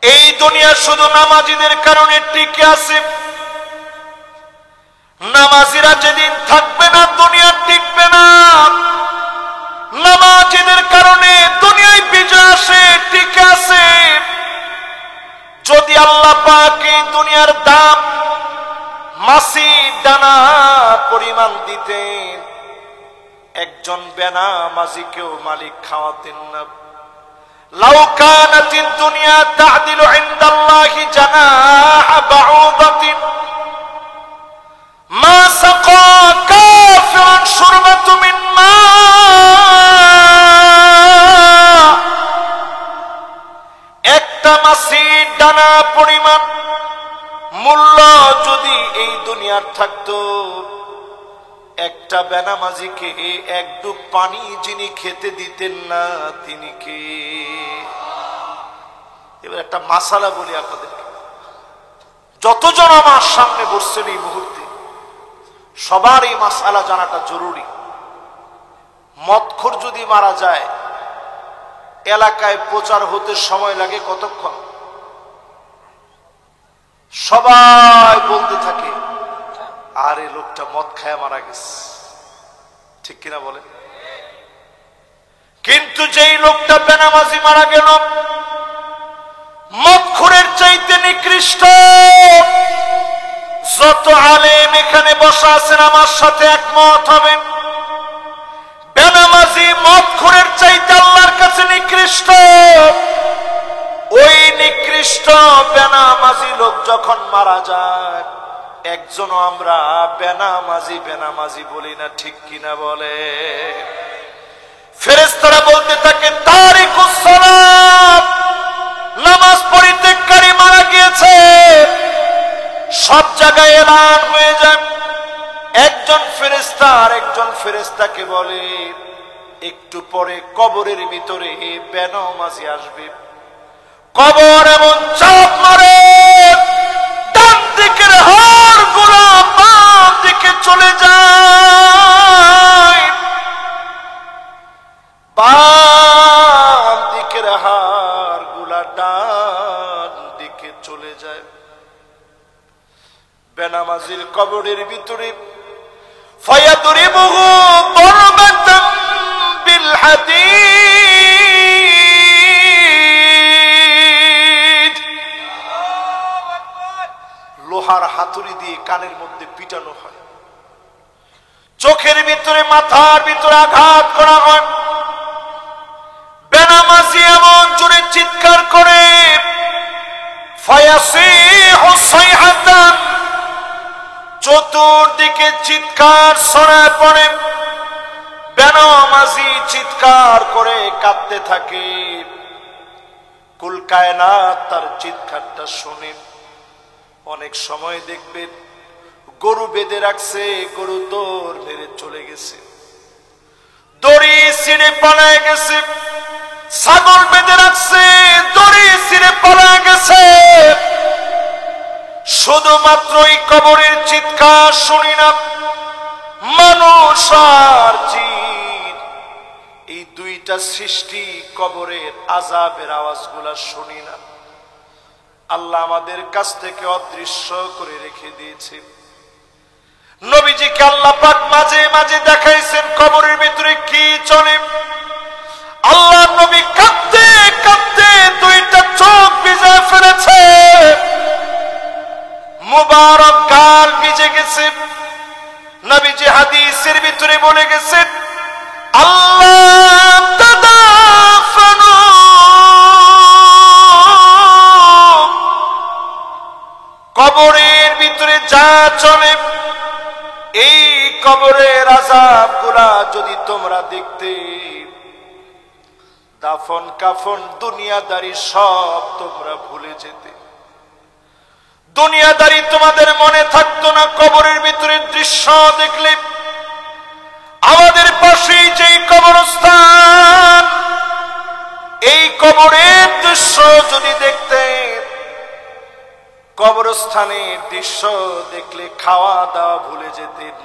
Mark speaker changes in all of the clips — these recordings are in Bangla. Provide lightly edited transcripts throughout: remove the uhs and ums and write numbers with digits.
Speaker 1: এই দুনিয়া শুধু নামাজীদের কারণে টিকে আছে। নামাজীরা যেদিন থাকবে না দুনিয়া টিকবে না। নামাজীদের কারণে দুনিয়ায় বিজয় আসে, টিকে আছে। যদি আল্লাহ পাক এই দুনিয়ার দাম মাছি দানা পরিমাণ দিতেন, একজন বেনামাজিকেও মালিক খাওয়াতেন না। লাউ কানাতিদ দুনিয়া তা'দিলু ইনদাল্লাহি জানাহা বাউদাতিন মা সাকা কাফিরুন শুরবাতু মিন মা। একটা মাছির দানা পরিমাণ মূল্য যদি এই দুনিয়ার থাকতো, একটা বেনামাজিকে এক ডুব পানি যিনি খেতে দিতেন না তিনি কে? এবার একটা মাসালা বলি আপনাদেরকে। যতজন আমার সামনে বসছেন এই মুহূর্তে, সবার এই মাসালা জানাটা জরুরি। মদখোর যদি মারা যায়, এলাকায় প্রচার হতে সময় লাগে কতক্ষণ? সবাই বলতে থাকে আরে লোকটা মদ খায় মারা গেছে, ঠিক কিনা বলে? কিন্তু যেই লোকটা বেনামাজি মারা গেল, মদখোরের চাইতে নিকৃষ্ট। যত আলেম এখানে বসা আছেন আমার সাথে একমত হবেন, বেনামাজি মদখোরের চাইতে আল্লাহর কাছে নিকৃষ্ট। ওই নিকৃষ্ট বেনামাজি লোক যখন মারা যায়, একজনও আমরা বেনামাজি বেনামাজি বলি না, ঠিক কিনা বলে? ফেরেশতারা বলতে থাকে তারিকুস সালাত, নামাজ পরিত্যাগকারী মারা গিয়েছে। সব জায়গায় এলান হয়ে যায়। একজন ফেরেশতা আর একজন ফেরেশতাকে বলে একটু পরে কবরের ভিতরে বেনামাজি আসবে। কবর এমন চাপ মারে, ডান দিকের হাড় গুলা বাম দিকে চলে যায়, বাম দিকের হাড় গুলা ডান দিকে চলে যায়। বেনামাজির কবরের ভিতরে ফায়াদরিবুহু দরবাতাম বিল হাদীদ, লোহার হাতুড়ি দিয়ে কানের মধ্যে পিটানো হয়, চোখের ভিতরে মাথার ভিতরে আঘাত করা হয়। বেনামাজি এমন জোরে চিৎকার করে, ফায়াসিহু সাইহাতান, চতুর্দিকে চিৎকার ছড়ায় পড়ে। বেনামাজি চিৎকার করে কাঁদতে থাকে। কুল কায়নাত তার চিৎকারটা শুনে। অনেক সময় দেখবেন গরু বেঁধে রাখছে, গরু দৌড় মেরে চলে গেছে, দড়ি ছিঁড়ে পালায় গেছে। ছাগল বেঁধে রাখছে, দড়ি ছিঁড়ে পালায় গেছে। শুধুমাত্র এই কবরের চিৎকার শুনি না, মানুষ আর জিন, এই দুইটা সৃষ্টি কবরের আযাবের আওয়াজগুলা শুনি না। আল্লাহ আমাদের কাছ থেকে অদৃশ্য করে রেখে দিয়েছে। নবীজিকে আল্লাহ পাক মাঝে মাঝে দেখাইছেন কবরের ভিতরে কি চলে। আল্লাহ নবী কাঁদতে কাঁদতে দুইটা চোখ ভিজে ফেলেছে, মুবারক গাল ভিজে গেছে। নবীজি হাদিসের ভিতরে বলে গেছেন, আল্লাহ তাদাফানু, কবরের ভিতরে যা চলে, এই কবরের আযাব গুলা যদি তোমরা দেখতে, দাফন কাফন দুনিয়াদারি সব তোমরা ভুলে যেতে। দুনিয়াদারি তোমাদের মনে থাকতো না। কবরের ভিতরে দৃশ্য দেখলে, আমাদের পাশেই যেই কবরস্থান, এই কবরের দৃশ্য যদি দেখতে, কবরস্থানের দৃশ্য দেখলে খাওয়া দাওয়া ভুলে যেতেন।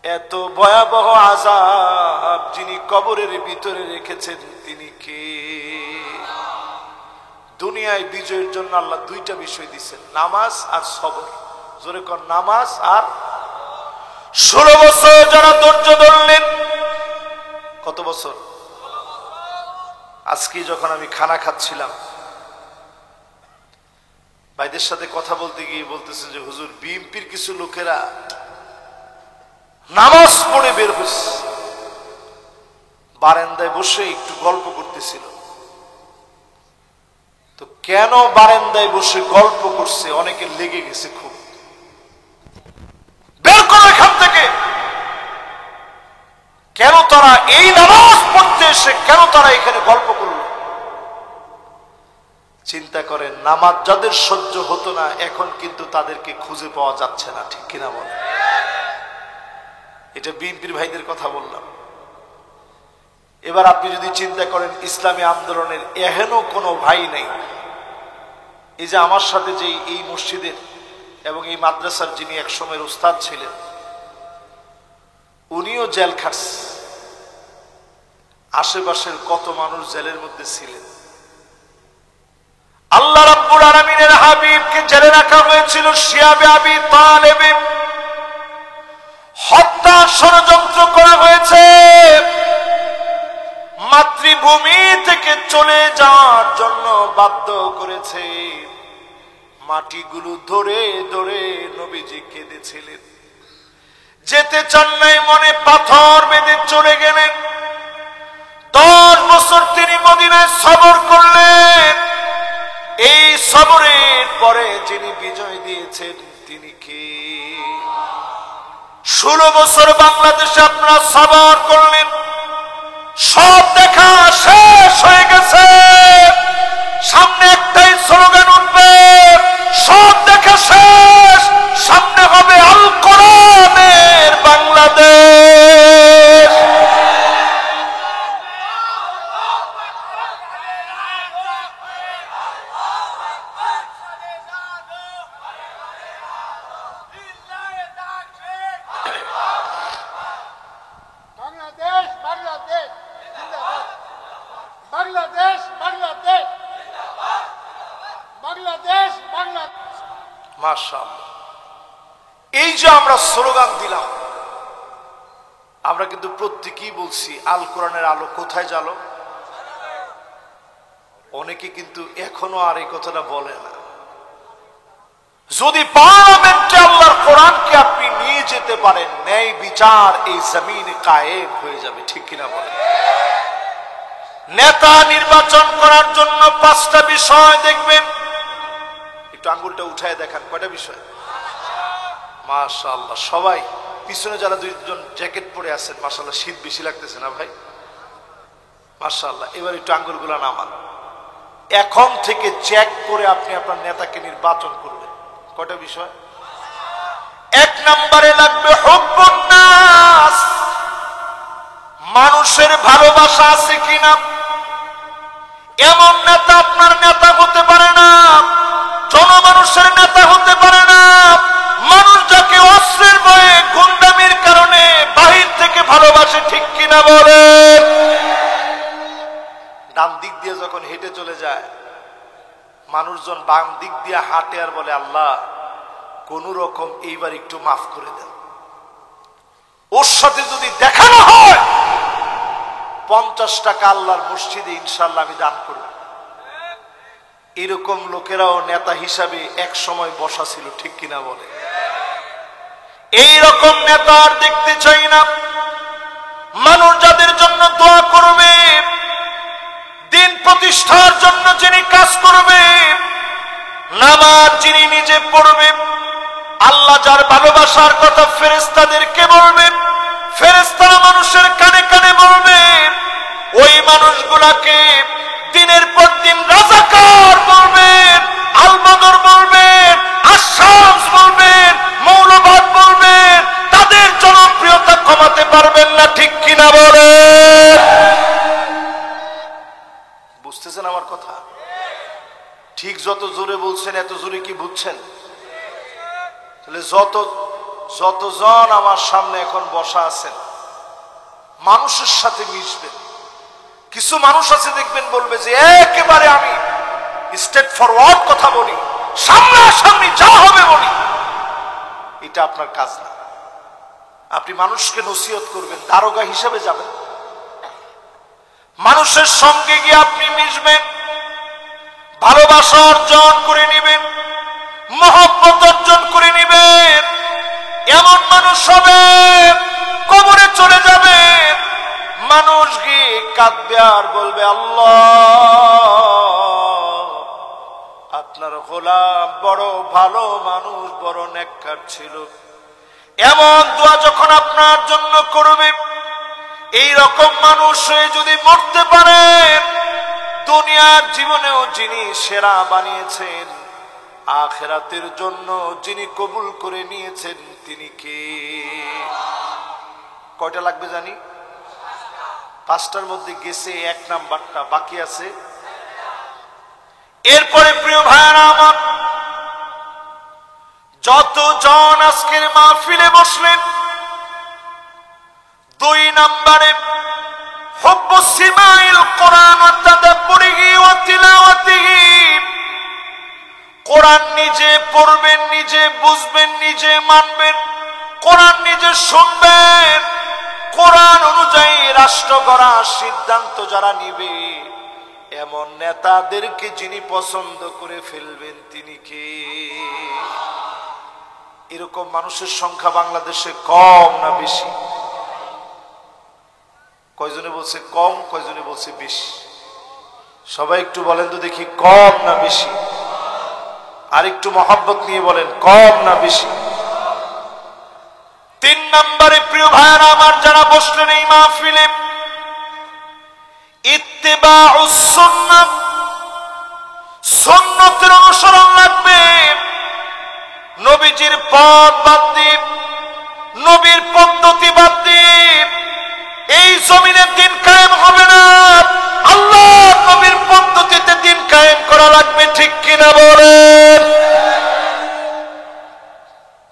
Speaker 1: এত ভয়াবহ আযাব যিনি কবরের ভিতরে রেখেছেন তিনি কে? দুনিয়ায় বিজয়ের জন্য আল্লাহ দুইটা বিষয় দিচ্ছেন, নামাজ আর সবর। জোরে কর, নামাজ আর। 16 বছর যারা ধৈর্য ধরলেন, কত বছর? আজকে যখন আমি খানা খাচ্ছিলাম, ভাইদের সাথে কথা বলতে গিয়ে বলতেছে যে হুজুর, বিএনপির কিছু লোকেরা নামাজ পড়ে বের হচ্ছে, বারান্দায় বসে একটু গল্প করতেছিল। তো কেন বারান্দায় বসে গল্প করছে, অনেকে লেগে গেছে খুব। বের করো এখান থেকে। কেন তারা এই নামাজ পড়তে এসে কেন তারা এখানে গল্প করলো? চিন্তা করেন, নামাজ যাদের সহ্য হতো না, এখন কিন্তু তাদেরকে খুঁজে পাওয়া যাচ্ছে না, ঠিক কিনা বলে? এটা বিএনপির ভাইদের কথা বললাম। এবার আপনি যদি চিন্তা করেন, ইসলামী আন্দোলনের এহেনও কোনো ভাই নেই। এই যে আমার সাথে যে এই মসজিদের এবং এই মাদ্রাসার যিনি একসময়ের উস্তাদ ছিলেন, উনিও জেল খাটছে। আশেপাশের কত মানুষ জেলের মধ্যে ছিলেন। আল্লাহ রাব্বুল আলামিনের হাবিবকে জেলে রাখা হয়েছিল শিয়াবে আবি তালেব। হত্যা ষড়যন্ত্র করা হয়েছে। মাতৃভূমি থেকে চলে যাওয়ার জন্য বাধ্য করেছে। মাটিগুলো ধরে ধরে নবীজি কেঁদেছিলেন। যেতে চান নাই, মনে পাথর বেঁধে চলে গেলেন। 10 বছর তিনি মদিনায় সবর করলেন। এই সবরের পরে যিনি বিজয় দিয়েছেন তিনি কে? 16 বছর বাংলাদেশে আপনারা সবর করলেন, সব দেখা শেষ হয়ে গেছে। সামনে একটাই স্লোগান উঠবে, সব দেখা শেষ, সামনে হবে আল কোরআনের বাংলাদেশ। মাশাআল্লাহ, এই যে আমরা স্লোগান দিলাম, আমরা কিন্তু প্রত্যেকেই বলছি আল কোরআনের আলো কোথায় জ্বালো। অনেকে কিন্তু এখনো আর এই কথাটা বলে না। যদি পার্লামেন্টে আল্লাহর কোরআনকে আপনি নিয়ে যেতে পারেন, ন্যায় বিচার এই জমিনে কায়েম হয়ে যাবে, ঠিক কিনা বলেন? নেতা নির্বাচন করার জন্য 5টা বিষয় দেখবেন। একটু আঙ্গুলটা উঠায় দেখান, কয়টা বিষয়? মাশাআল্লাহ, সবাই পিছনে যারা 2জন জ্যাকেট পরে আছেন, মাশাআল্লাহ, শীত বেশি লাগতেছে না ভাই? মাশাআল্লাহ। এবার একটু আঙ্গুলগুলা নামান। এখন থেকে চেক করে আপনি আপনার নেতাকে নির্বাচন করবেন। কয়টা বিষয়? 1 নম্বরে লাগবে হুব্বুন নাস, মানুষের ভালোবাসা আছে কিনা। এমন নেতা আপনার নেতা হতে পারে না, জনমানুষের নেতা হতে পারে না। মানুষ যাকে অস্ত্রের ভয়ে, গুন্ডামির কারণে বাহির থেকে ভালোবাসে, ঠিক কিনা বলে? ডান দিক দিয়ে যখন হেঁটে চলে যায়, মানুষজন বাম দিক দিয়ে হাঁটে আর বলে, আল্লাহ কোন রকম এইবার একটু মাফ করে দেন। ওর সাথে যদি দেখা না হয়, 50 টাকা আল্লাহর মসজিদে ইনশাআল্লাহ আমি দান করব। এরকম লোকেরাও নেতা হিসাবে এক সময় বসা ছিল, ঠিক কিনা বলে? এই রকম নেতা আর দেখতে চাই না। মানুষ যাদের জন্য দোয়া করবে, দিন প্রতিষ্ঠার জন্য যিনি কাজ করবে, নামাজ যিনি নিজে পড়বে, আল্লাহ যার ভালোবাসার কথা ফেরেশতাদেরকে বলবে, ফেরেশতারা মানুষের কানে কানে বলবে, ওই মানুষগুলাকে দিনের পর দিন রাজাকার বলবেন, আলবদর বলবেন, আশামস বলবেন, মৌলবাদ বলবেন। তাদের জনপ্রিয়তা কমাতে পারবেন না, ঠিক কিনা বলেন? বুঝতেছেন আমার কথা? ঠিক যত জোরে বলছেন, এত জোরে কি বুঝছেন? তাহলে যতজন আমার সামনে এখন বসা আছেন, মানুষের সাথে মিশবেন। কিছু মানুষ আছে দেখবেন বলবে যে একেবারে আমি স্ট্রেট ফরওয়ার্ড কথা বলি, সামনাসামনি যা হবে বলি, এটা আপনার কাজ না। আপনি মানুষকে নসিহত করবেন, দারোগা হিসেবে যাবেন, মানুষের সঙ্গে গিয়ে আপনি মিশবেন, ভালোবাসা অর্জন করে নেবেন, মহব্বত অর্জন করে নেবেন। এমন মানুষ হবে কবরে চলে যাবে, মানুষ গিয়ে কাঁদবে আর বলবে, আল্লাহ আপনার গোলাম বড় ভালো মানুষ, বড় নেককার ছিল। এমন দোয়া যখন আপনার জন্য করবে, এই রকম মানুষ হয়ে যদি মরতে পারেন, দুনিয়ার জীবনেও যিনি সেরা বানিয়েছেন, আখিরাতের জন্য যিনি কবুল করে নিয়েছেন, তিনি কে? কয়টা লাগবে জানি? 5টার মধ্যে গেছে 1 নাম্বারটা, বাকি আছে। এরপরে প্রিয় ভাইরা আমার, যতজন আজকের মাহফিলে বসলেন, 2 নম্বরে হুব্বু সিমাইল কোরআন ওয়া তাদাব্বুরিহি ওয়া তিলাওয়াতিহি। কোরআন নিজে পড়বেন, নিজে বুঝবেন, নিজে মানবেন, কোরআন নিজে শুনবেন, কোরআন অনুযায়ী রাষ্ট্র গড়ার সিদ্ধান্ত যারা নিবে, এমন নেতাদেরকে যিনি পছন্দ করে ফেলবেন, তিনি কে? এরকম মানুষের সংখ্যা বাংলাদেশে কম না বেশি? কয়জনে বলছে কম, কয়জনে বলছে বেশি? সবাই একটু বলেন তো দেখি, কম না বেশি? আর একটু মহব্বত নিয়ে বলেন, কম না বেশি? 3 নম্বরে প্রিয় ভাইরা আমার যারা বসলেন এই মাহফিলে, ইত্তিবাউস সুন্নাহ, সুন্নতের অনুসরণ লাগবে। নবীজির পথ বাদ দিয়ে, নবীর পদ্ধতি বাদ দিয়ে এই জমিনে দিন কায়েম হবে না। আল্লাহ নবীর পদ্ধতিতে দিন কায়েম করা লাগবে, ঠিক কিনা বলেন?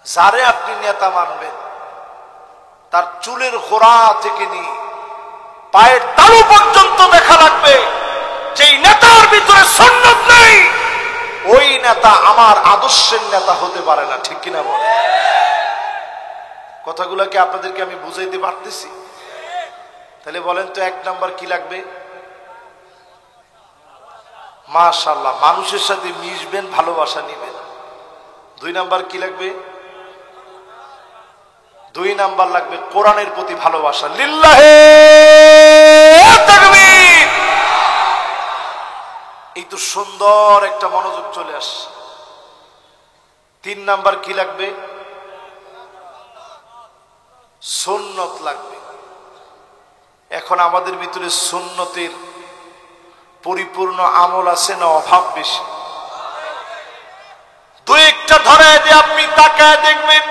Speaker 1: যারে আপনি নেতা মানবেন, তার চুলের গোড়া থেকে নিয়ে পায়ের তালু পর্যন্ত দেখা লাগবে। যেই নেতার ভিতরে সুন্নাত নেই, ওই নেতা আমার আদর্শের নেতা হতে পারে না, ঠিক কিনা বলেন? কথাগুলোকে আপনাদেরকে আমি বুঝাইতে পারতেছি? তাহলে বলেন তো 1 নাম্বার কি লাগবে? মাশাআল্লাহ, মানুষের সাথে মিশবেন, ভালোবাসা নিবেন। 2 নাম্বার কি লাগবে? 2 নাম্বার লাগবে কোরআনের প্রতি ভালোবাসা। লিল্লাহে তাকবীর! এই তো সুন্দর একটা মনোযোগ চলে আসছে। 3 নাম্বার কি লাগবে? সুন্নত লাগবে। এখন আমাদের ভিতরে সুন্নতের পরিপূর্ণ আমল আছে না অভাব বেশি? 2-1টা ধরায় দিয়ে আপনি তাকায় দেখবেন,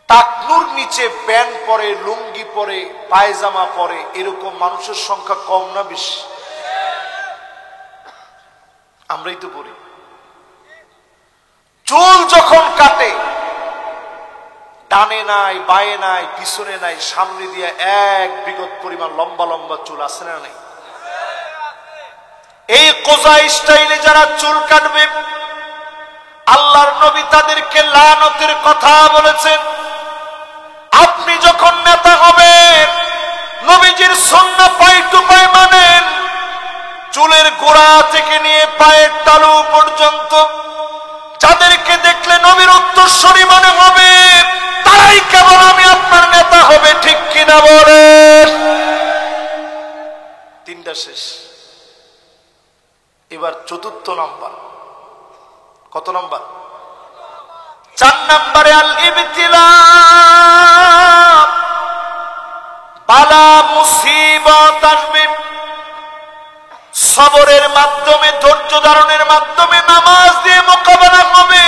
Speaker 1: টাকনুর নিচে প্যান্ট পরে, লুঙ্গি পরে, পায়জামা পরে, এরকম মানুষের সংখ্যা কম না বেশি? আমরাই তো পড়ি। চুল যখন কাটে, ডানে নাই, বায়ে নাই, পিছনে নাই, সামনে দিয়ে এক বিগত পরিমাণ লম্বা লম্বা চুল আছে না নাই? এই কোজা স্টাইলে যারা চুল কাটবে, আল্লাহর নবী তাদেরকে লানতের কথা বলেছেন। আপনি যখন নেতা হবেন, নবীজির সুন্নাহ পাই টু পাই মানেন, চুলের গোড়া থেকে নিয়ে পায়ের তালু পর্যন্ত যাদেরকে দেখলে নবীর উত্তরসূরি মনে হবে, তারাই কেবল আমি আপনার নেতা হবে, ঠিক কিনা বলেন? 3টা শেষ। এবার 4র্থ নাম্বার। কত নাম্বার? 4 নম্বরে আল ইবতিলা, বালা মুসিবত আসবে, সবরের মাধ্যমে, ধৈর্য ধারণের মাধ্যমে, নামাজ দিয়ে মোকাবেলা হবে।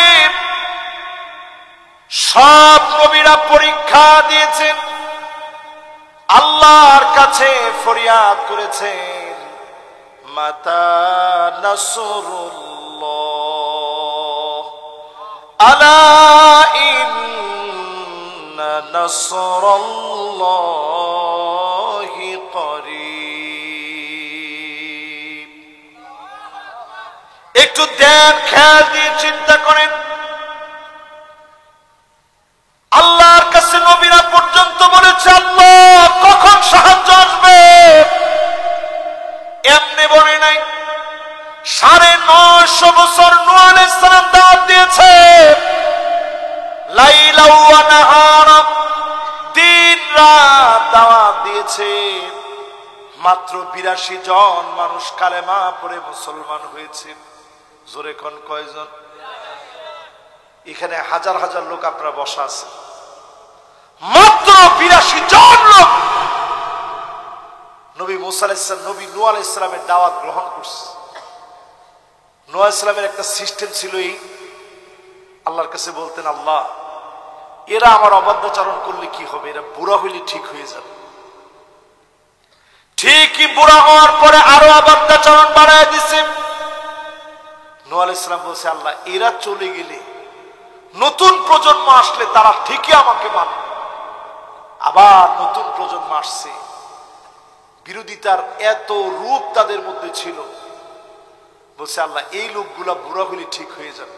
Speaker 1: সব নবীরা পরীক্ষা দিয়েছেন, আল্লাহর কাছে ফরিয়াদ করেছেন, মাতা নাসরুল্লাহ, আলা ইন্না নাসরাল্লাহি করিব। একটু দেন, খেয়াল দিয়ে চিন্তা করেন। আল্লাহর কাছে নবীরা পর্যন্ত বলেছে আল্লাহ কখন সাহায্য আসবে, এমনি বলে নাই। 950 বছর নূহ আলাইহিস সালাম দাওয়াত দিয়েছে, লাইলা ওয়া নাহারা, দিন রাত দাওয়াত দিয়েছে। মাত্র 82 জন মানুষ কালেমা পড়ে মুসলমান হয়েছে। জোরে কোন কয়জন? এখানে হাজার হাজার লোক আপনারা বসা আছে, মাত্র 82 জন লোক নবী মুসা আলাইহিস সালাম, নবী নূহ আলাইহিস সালামের দাওয়াত গ্রহণ করছে। নূহ আলাইহিস সালামের একটা সিস্টেম ছিল, এই আল্লাহর কাছে বলতেন আল্লাহ এরা আমার অবাধ্যাচরণ করলে কি হবে, এরা বুড়া হইলে ঠিক হয়ে যাবে। ঠিকই বুড়া হওয়ার পরে আরো অবাধ্যাচরণ বাড়ায় দিছে। নূহ আলাইহিস সালাম বলছে আল্লাহ এরা চলে গেলে নতুন প্রজন্ম আসলে তারা ঠিকই আমাকে মানবে। আবার নতুন প্রজন্ম আসছে, বিরোধিতার এত রূপ তাদের মধ্যে ছিল, বলছে আল্লাহ এই লোকগুলা বুড়া হলে ঠিক হয়ে যাবে।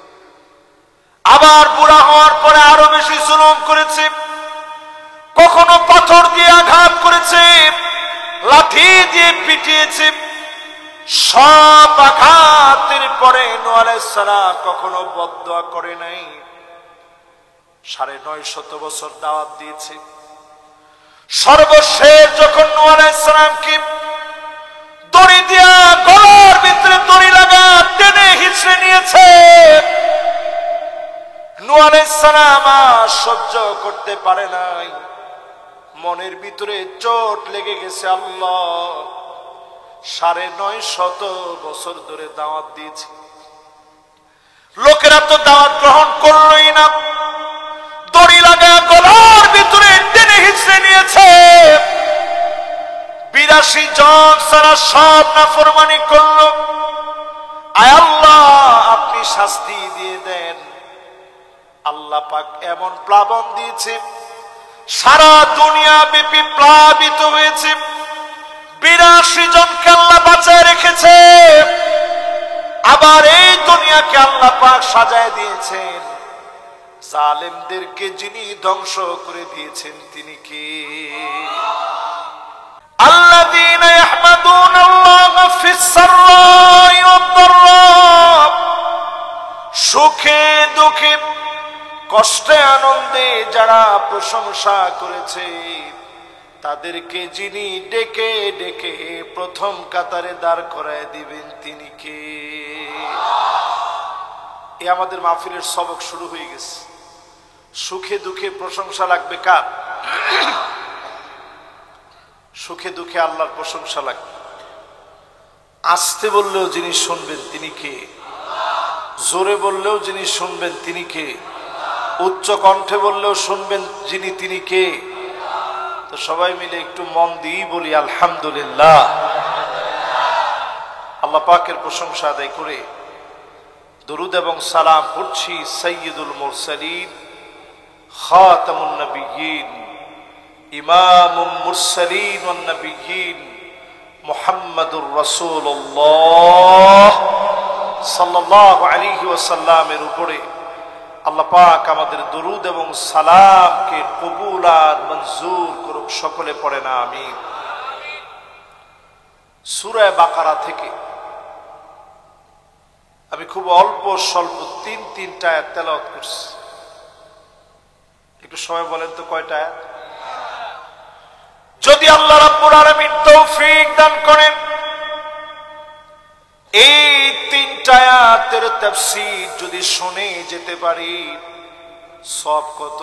Speaker 1: আবার বুড়া হওয়ার পরে আরো বেশি জুলুম করেছে, কখনো পাথর দিয়ে আঘাত করেছে, লাঠি দিয়ে পিটিয়েছে। সব আঘাতের পরে নূহ আলাইহিস সালাম কখনো বদদুয়া করে নাই। 950 বছর দাওয়াত দিয়েছে। সর্বশেষ যখন নূহ আলাইহিস সালামকে দড়ি দিয়া গলার ভিতরে দড়ি লাগা টেনে হিঁচড়ে নিয়েছে, নূহ আলাইহিস সালাম আর সহ্য করতে পারে নাই, মনের ভিতরে চোট লেগে গেছে। আল্লাহ 950 বছর ধরে দাওয়াত দিয়েছি, লোকেরা তো দাওয়াত গ্রহণ করলোই না, দড়ি লাগা গলার ভিতরে টেনে হিঁচড়ে নিয়েছে। 82 জন সারা সব নাফরমানি করল। আয় আল্লাহ আপনি শাস্তি দিয়ে দেন। আল্লাহ পাক এমন প্লাবন দিয়েছে, সারা দুনিয়া ব্যাপী প্লাবিত হয়েছে। 82 জনকে আল্লাহ বাঁচায় রেখেছে। আবার এই দুনিয়াকে আল্লাহ পাক সাজায় দিয়েছেন। জালেমদেরকে যিনি ধ্বংস করে দিয়েছেন তিনি কে? আল্লাযীনা ইয়াহমাদুনাল্লাহা ফিস-সাররাই ওয়াদ-দাররা, সুখে দুঃখে কষ্টে আনন্দে যারা প্রশংসা করেছে তাদেরকে যিনি ডেকে ডেকে প্রথম কাতারে দাঁড় করায় দিবেন তিনি কে? এ আমাদের মাহফিলের সবক শুরু হয়ে গেছে। সুখে দুঃখে প্রশংসা লাগবে কার? সুখে দুঃখে আল্লাহর প্রশংসা লাগবে। আস্তে বললেও যিনি শুনবেন তিনি কে? জোরে বললেও যিনি শুনবেন তিনি কে? উচ্চ কণ্ঠে বললেও শুনবেন যিনি তিনি কে? তো সবাই মিলে একটু মন দিয়ে বলি আলহামদুলিল্লাহ। আল্লাহ পাকের প্রশংসা আদায় করে দরুদ এবং সালাম পড়ছি সাইয়্যিদুল মুরসালিন, খাতামুন নবিয়্যিন, ইমামুল মুরসালিন ওয়ান নবিয়্যিন মুহাম্মাদুর রাসূলুল্লাহ সাল্লাল্লাহু আলাইহি ওয়াসাল্লামের উপরে আল্লাহ পাক আমাদের দরুদ এবং সালামকে কবুল আর মঞ্জুর করুক। সকলে পড়ে না আমিন। সূরা বাকারা থেকে আমি খুব অল্প স্বল্প তিনটা আয়াত তেলাওয়াত করছি। একটু সবাই বলেন তো কয়টা আয়াত? যদি আল্লাহ রাব্বুল আলামিন তৌফিক দান করেন এই 3টা আয়াতের তাফসীর যদি শুনে যেতে পারি সব কত।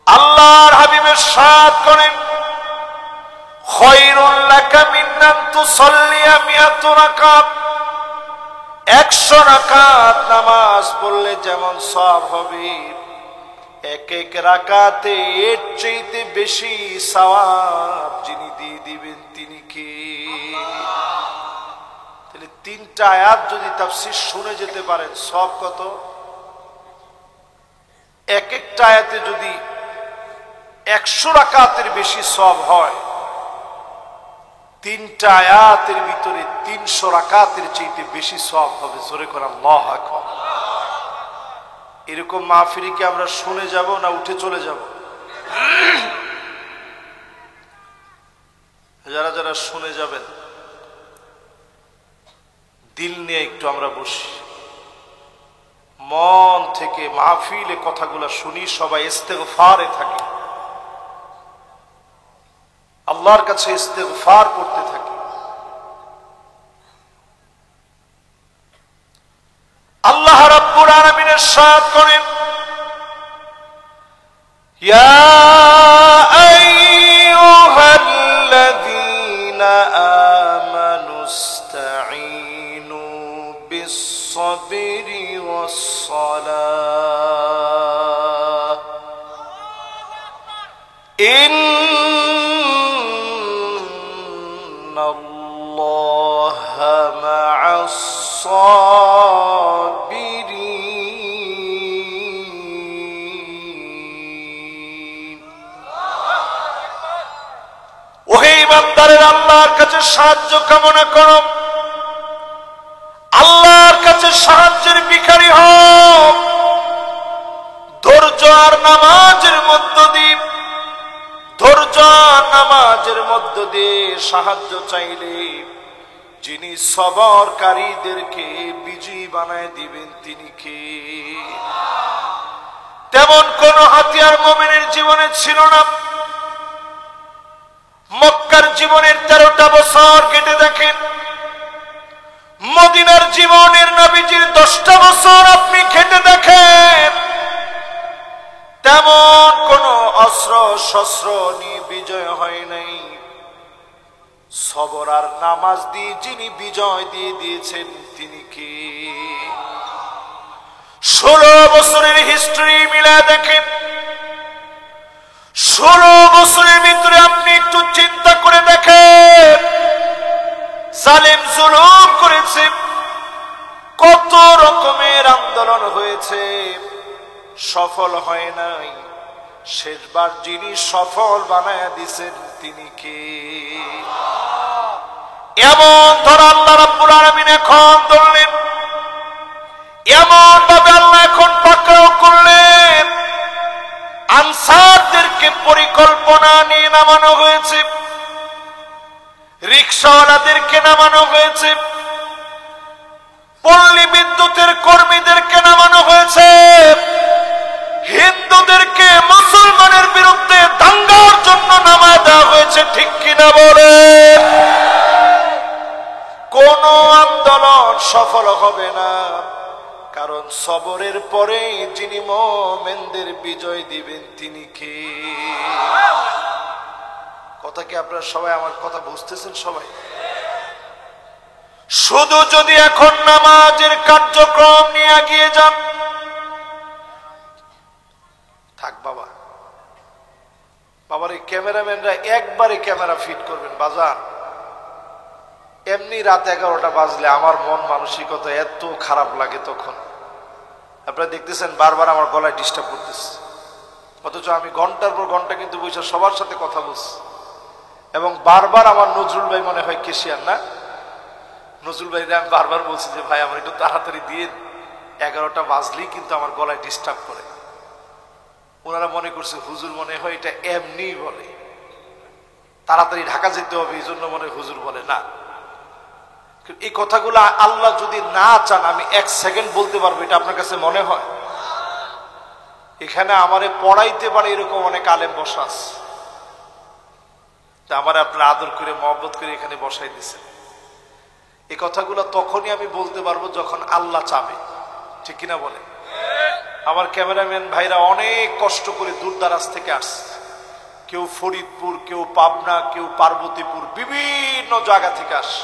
Speaker 1: আল্লাহর হাবিবের সাথ করেন খায়রুল লাকা মিন আন তুসাল্লিয়া মিআতু রাকাত, 100 রাকাত নামাজ পড়লে যেমন সওয়াব হবে এক এক রাকাতে এর চাইতে বেশি সওয়াব যিনি দিয়ে দিবেন তিনি কে? তাহলে 3টা আয়াত যদি তাফসীর শুনে যেতে পারেন সব কত? এক একটা আয়াতে যদি 100 রাকাতের বেশি সওয়াব হয় তিনটা আয়াতের ভিতরে 300 রাকাতের চাইতে বেশি সওয়াব হবে। জোরে করে আল্লাহু আকবার। এরকম মাহফিল কি আমরা শুনে যাব না উঠে চলে যাব? যারা যারা শুনে যাবেন দিল নিয়ে একটু আমরা বসি, মন থেকে মাহফিলে কথাগুলো শুনি, সবাই ইস্তেগফারে থাকি, আল্লাহর কাছে ইস্তেগফার করতে থাকি। আল্লাহ রাব্বুল আলামিন ইরশাদ করেন, ইয়া আইয়ুহাল্লাযীনা আমানুস্তাঈনু বিস-সাবরি ওয়াস-সালাহ ইন্নাল্লাহা মা'আস-সাবিরিন। ওহে ইমানদারের আল্লাহর কাছে সাহায্য কামনা করো, আল্লাহর কাছে সাহায্যের ভিখারি হও। ধৈর্য আর নামাজের মধ্য দিয়ে, ধৈর্য আর নামাজের মধ্য দিয়ে সাহায্য চাইলে যিনি সবরকারীদেরকে বিজয়ী বানায় দিবেন তিনি কে? তেমন কোন হাতিয়ার মুমিনের জীবনে ছিল না। মক্কার জীবনের 13টা বছর কেটে দেখেন, মদিনার জীবনের নবীজির 10টা বছর আপনি কেটে দেখেন, তেমন কোন অস্ত্র শস্ত্র নিয়ে বিজয় হয় নাই। সবর আর নামাজ দিয়ে যিনি বিজয় দিয়ে দিয়েছেন তিনি কে? 16 বছরের হিস্ট্রি মিলা দেখেন, 16 বছরের ভিতরে আপনি একটু চিন্তা করে দেখেন, জালেম জুলুম করেছে, কত রকমের আন্দোলন হয়েছে, সফল হয় নাই। শেষবার যিনি সফল বানায়া দিয়েছেন তিনি কে? এমন ধর আল্লাহ রাব্বুল আলামিন এখন ধরলেন, এমন ভাবে আল্লাহ এখন পাকড়াও করলেন। আনসারদেরকে পরিকল্পনা নিয়ে নামানো হয়েছে, রিকশাওয়ালাদেরকে নামানো হয়েছে, পল্লী বিদ্যুতের কর্মীদেরকে নামানো হয়েছে, হিন্দুদেরকে মুসলমানের বিরুদ্ধে দাঙ্গার জন্য নামায় দেওয়া হয়েছে। ঠিক কিনা বলে? কোন আন্দোলন সফল হবে না, কারণ সবরের পরে যিনি মুমিনদের বিজয় দিবেন তিনি কে? কথা কি আপনারা সবাই আমার কথা বুঝতেছেন? সবাই শুধু যদি এখন নামাজের কার্যক্রম নিয়ে এগিয়ে যান, থাক বাবা, বাবার এই ক্যামেরাম্যানরা একবারে ক্যামেরা ফিট করবেন বাজার। এমনি রাত 11টা বাজলে আমার মন মানসিকতা এত খারাপ লাগে, তখন আপনারা দেখতেছেন বারবার আমার গলায় ডিস্টার্ব করতেছে, অথচ আমি ঘন্টার পর ঘন্টা কিন্তু বসে সবার সাথে কথা বলছি। এবং বারবার আমার নজরুল ভাই মনে হয় কেশিয়ার না, নজরুল ভাই আমি বারবার বলছি যে ভাই আমার একটু তাড়াতাড়ি দিয়ে, 11টা বাজলেই কিন্তু আমার গলায় ডিস্টার্ব করে। ওনারা মনে করছে হুজুর মনে হয় এটা এমনি বলে, তাড়াতাড়ি ঢাকা যেতে হবে এই জন্য মনে হুজুর বলে না। এই কথাগুলো আল্লাহ যদি না চান আমি 1 সেকেন্ড বলতে পারবো, এটা আপনার কাছে মনে হয়? এখানে আমারে পড়াইতে পারে এরকম অনেক আলেম বসা আছে, আমার আপনার আদর করে মহব্বত করে এখানে বসাই দিয়েছেন। এই কথাগুলো তখনই আমি বলতে পারবো যখন আল্লাহ চাবে। ঠিক কিনা বলে? আমার ক্যামেরাম্যান ভাইরা অনেক কষ্ট করে দূর দারাজ থেকে আসছে, কেউ ফরিদপুর, কেউ পাবনা, কেউ পার্বতীপুর, বিভিন্ন জায়গা থেকে আসে।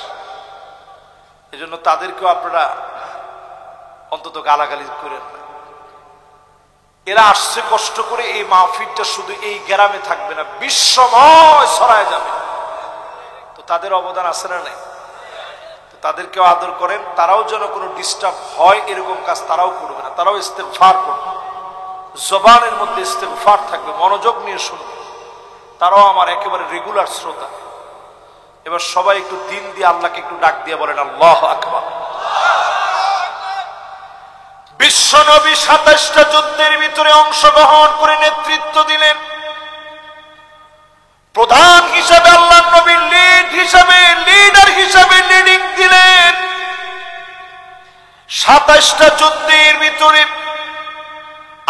Speaker 1: এই জন্য তাদেরকেও আপনারা অন্তত গালাগালি করেন না। এরা আসছে কষ্ট করে, এই মাহফিলটা শুধু এই গ্রামে থাকবে না, বিশ্বময় ছড়ায় যাবে। তো তাদের অবদান আছে না নাই? তাদেরকেও আদর করেন, তারাও যেন কোনো ডিস্টার্ব হয় এরকম কাজ তারাও করবে না, তারাও ইস্তেগফার করবে, জবানের মধ্যে ইস্তেগফার থাকবে, মনোযোগ নিয়ে শুনবে। তারাও আমার একেবারে রেগুলার শ্রোতা, এবার সবাই একটু দিল দিয়ে আল্লাহকে একটু ডাক দিয়ে বলেন আল্লাহু আকবার। বিশ্বনবী ২৭টা যুদ্ধের ভিতরে অংশগ্রহণ করে নেতৃত্ব দিলেন। প্রধান হিসাবে আল্লাহর নবী লিডার হিসাবে লিডিং দিলেন। ২৭টা যুদ্ধের ভিতরে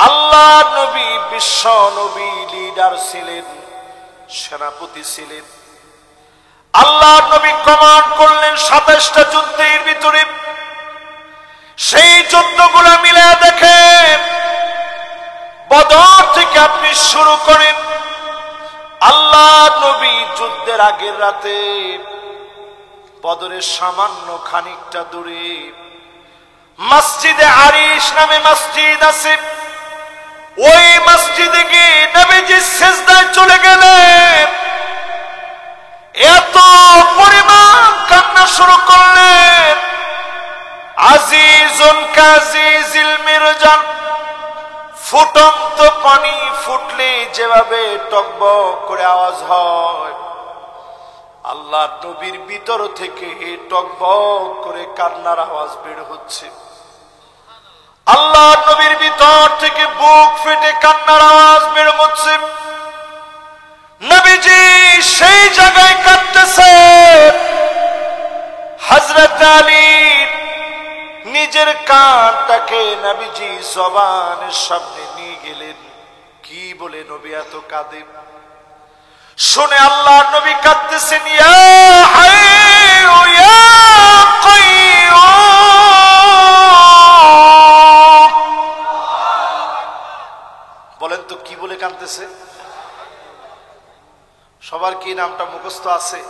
Speaker 1: আল্লাহর নবী বিশ্ব নবী লিডার ছিলেন, সেনাপতি ছিলেন। আল্লাহর নবী কমান্ড করলেন ২৭টা যুদ্ধের ভিতরে। সেই যুদ্ধগুলো মিলে দেখেন, বদর থেকে আপনি শুরু করেন। আল্লাহর নবী যুদ্ধের আগের রাতে বদরের সামান্য খানিকটা দূরে মসজিদে আরিশ নামে মসজিদ আছে, ওই মসজিদে গিয়ে নবীজি সিজদায় চলে গেলেন। এত পরিমাণ কান্না শুরু করলেন, আজিজুন কাজিজিল মিরজান, ফুটন্ত পানি ফুটলে যেভাবে টকবক করে আওয়াজ হয়, আল্লাহ নবীর ভিতর থেকে টকবক করে কান্নার আওয়াজ বের হচ্ছে। আল্লাহ নবীর ভিতর থেকে বুক ফেটে কান্নার আওয়াজ বের হচ্ছে। নবীজি সেই জায়গায় কাঁদতেছে। হযরত আলী নিজের কানটাকে নবীজি জবানের সামনে নিয়ে গেলেন। কি বলে নবী এত কাঁদে শুনে আল্লাহর নবী কাঁদতেছেন, ইয়া হাইয়ু ইয়া কাইয়্যুম। বলেন তো কি বলে কাঁদতেছে? সবার কি নামটা মুখস্থ আছে?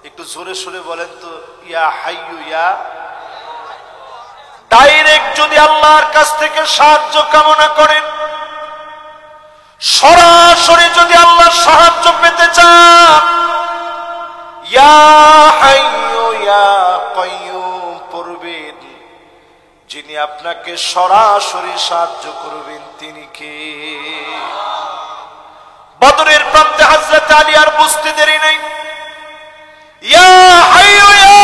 Speaker 1: একটু জোরে সোরে বলেন তো, ইয়া হাইয়ু ইয়া। ডাইরেক্ট যদি আল্লাহর কাছ থেকে সাহায্য কামনা করেন, সরাসরি যদি আল্লাহর সাহায্য পেতে চান, ইয়া হাইয়ু ইয়া কাইয়্যুম পড়বেন। যিনি আপনাকে সরাসরি সাহায্য করবেন তিনি কে? বদরের প্রান্তে হযরত আলী আর বুঝতে দেরি নেই, ইয়া হাইয়ু ইয়া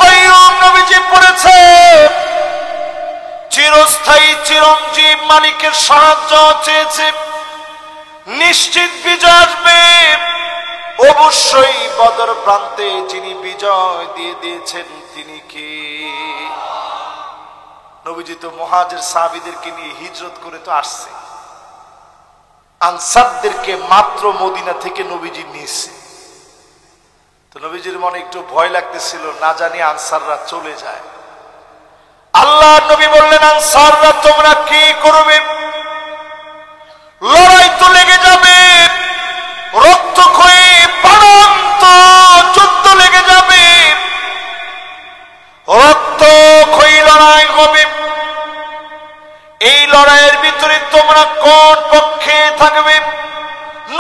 Speaker 1: কাইয়্যুম নবীজি পড়েছে। চিরস্থায়ী চিরঞ্জীব মালিকের সাহায্য চেয়েছে, নিশ্চিত বিজয় আসবে। অবশ্যই বদর প্রান্তে যিনি বিজয় দিয়ে দিয়েছেন তিনি কে? নবীজি তো মুহাজির সাহাবীদেরকে নিয়ে হিজরত করে তো আসছে, আনসারদেরকে মাত্র মদিনা থেকে নবীজি নিয়েছে। তো নবীজির মনে একটু ভয় লাগতেছিল, না জানি আনসাররা চলে যায়। আল্লাহর নবী বললেন, আনসাররা তোমরা কি করবে? লড়াই তো লেগে যাবে, রক্তক্ষয়ী প্রাণান্ত যুদ্ধ লেগে যাবে, রক্তক্ষয়ী লড়াই হবে। এই লড়াইয়ের ভিতরে তোমরা কোন পক্ষে থাকবে?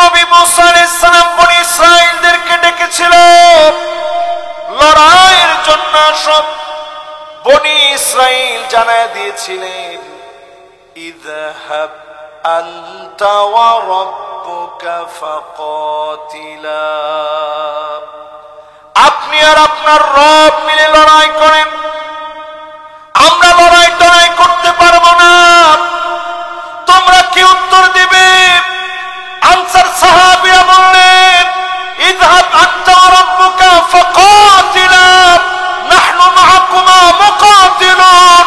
Speaker 1: নবী মুসা আলাইহিস সালাম বনী ইসরাঈলদেরকে ডেকেছিল লড়াইয়ের জন্য। সব বনী ইসরাঈল জানায় দিয়েছিলেন, ইযহাব আনতা ওয়া রাব্বুকা ফাকাতিলা, আপনি আর আপনার রব মিলে লড়াই করেন, আমরা লড়াই টড়াই করতে পারবো না। তোমরা কি উত্তর দিবে? আনসার সাহাবীরা বললেন, ইযহাব আনতা ওয়া রাব্বুকা ফাকাতিলা নাহনু মাআকুমা মুকাতিলুন,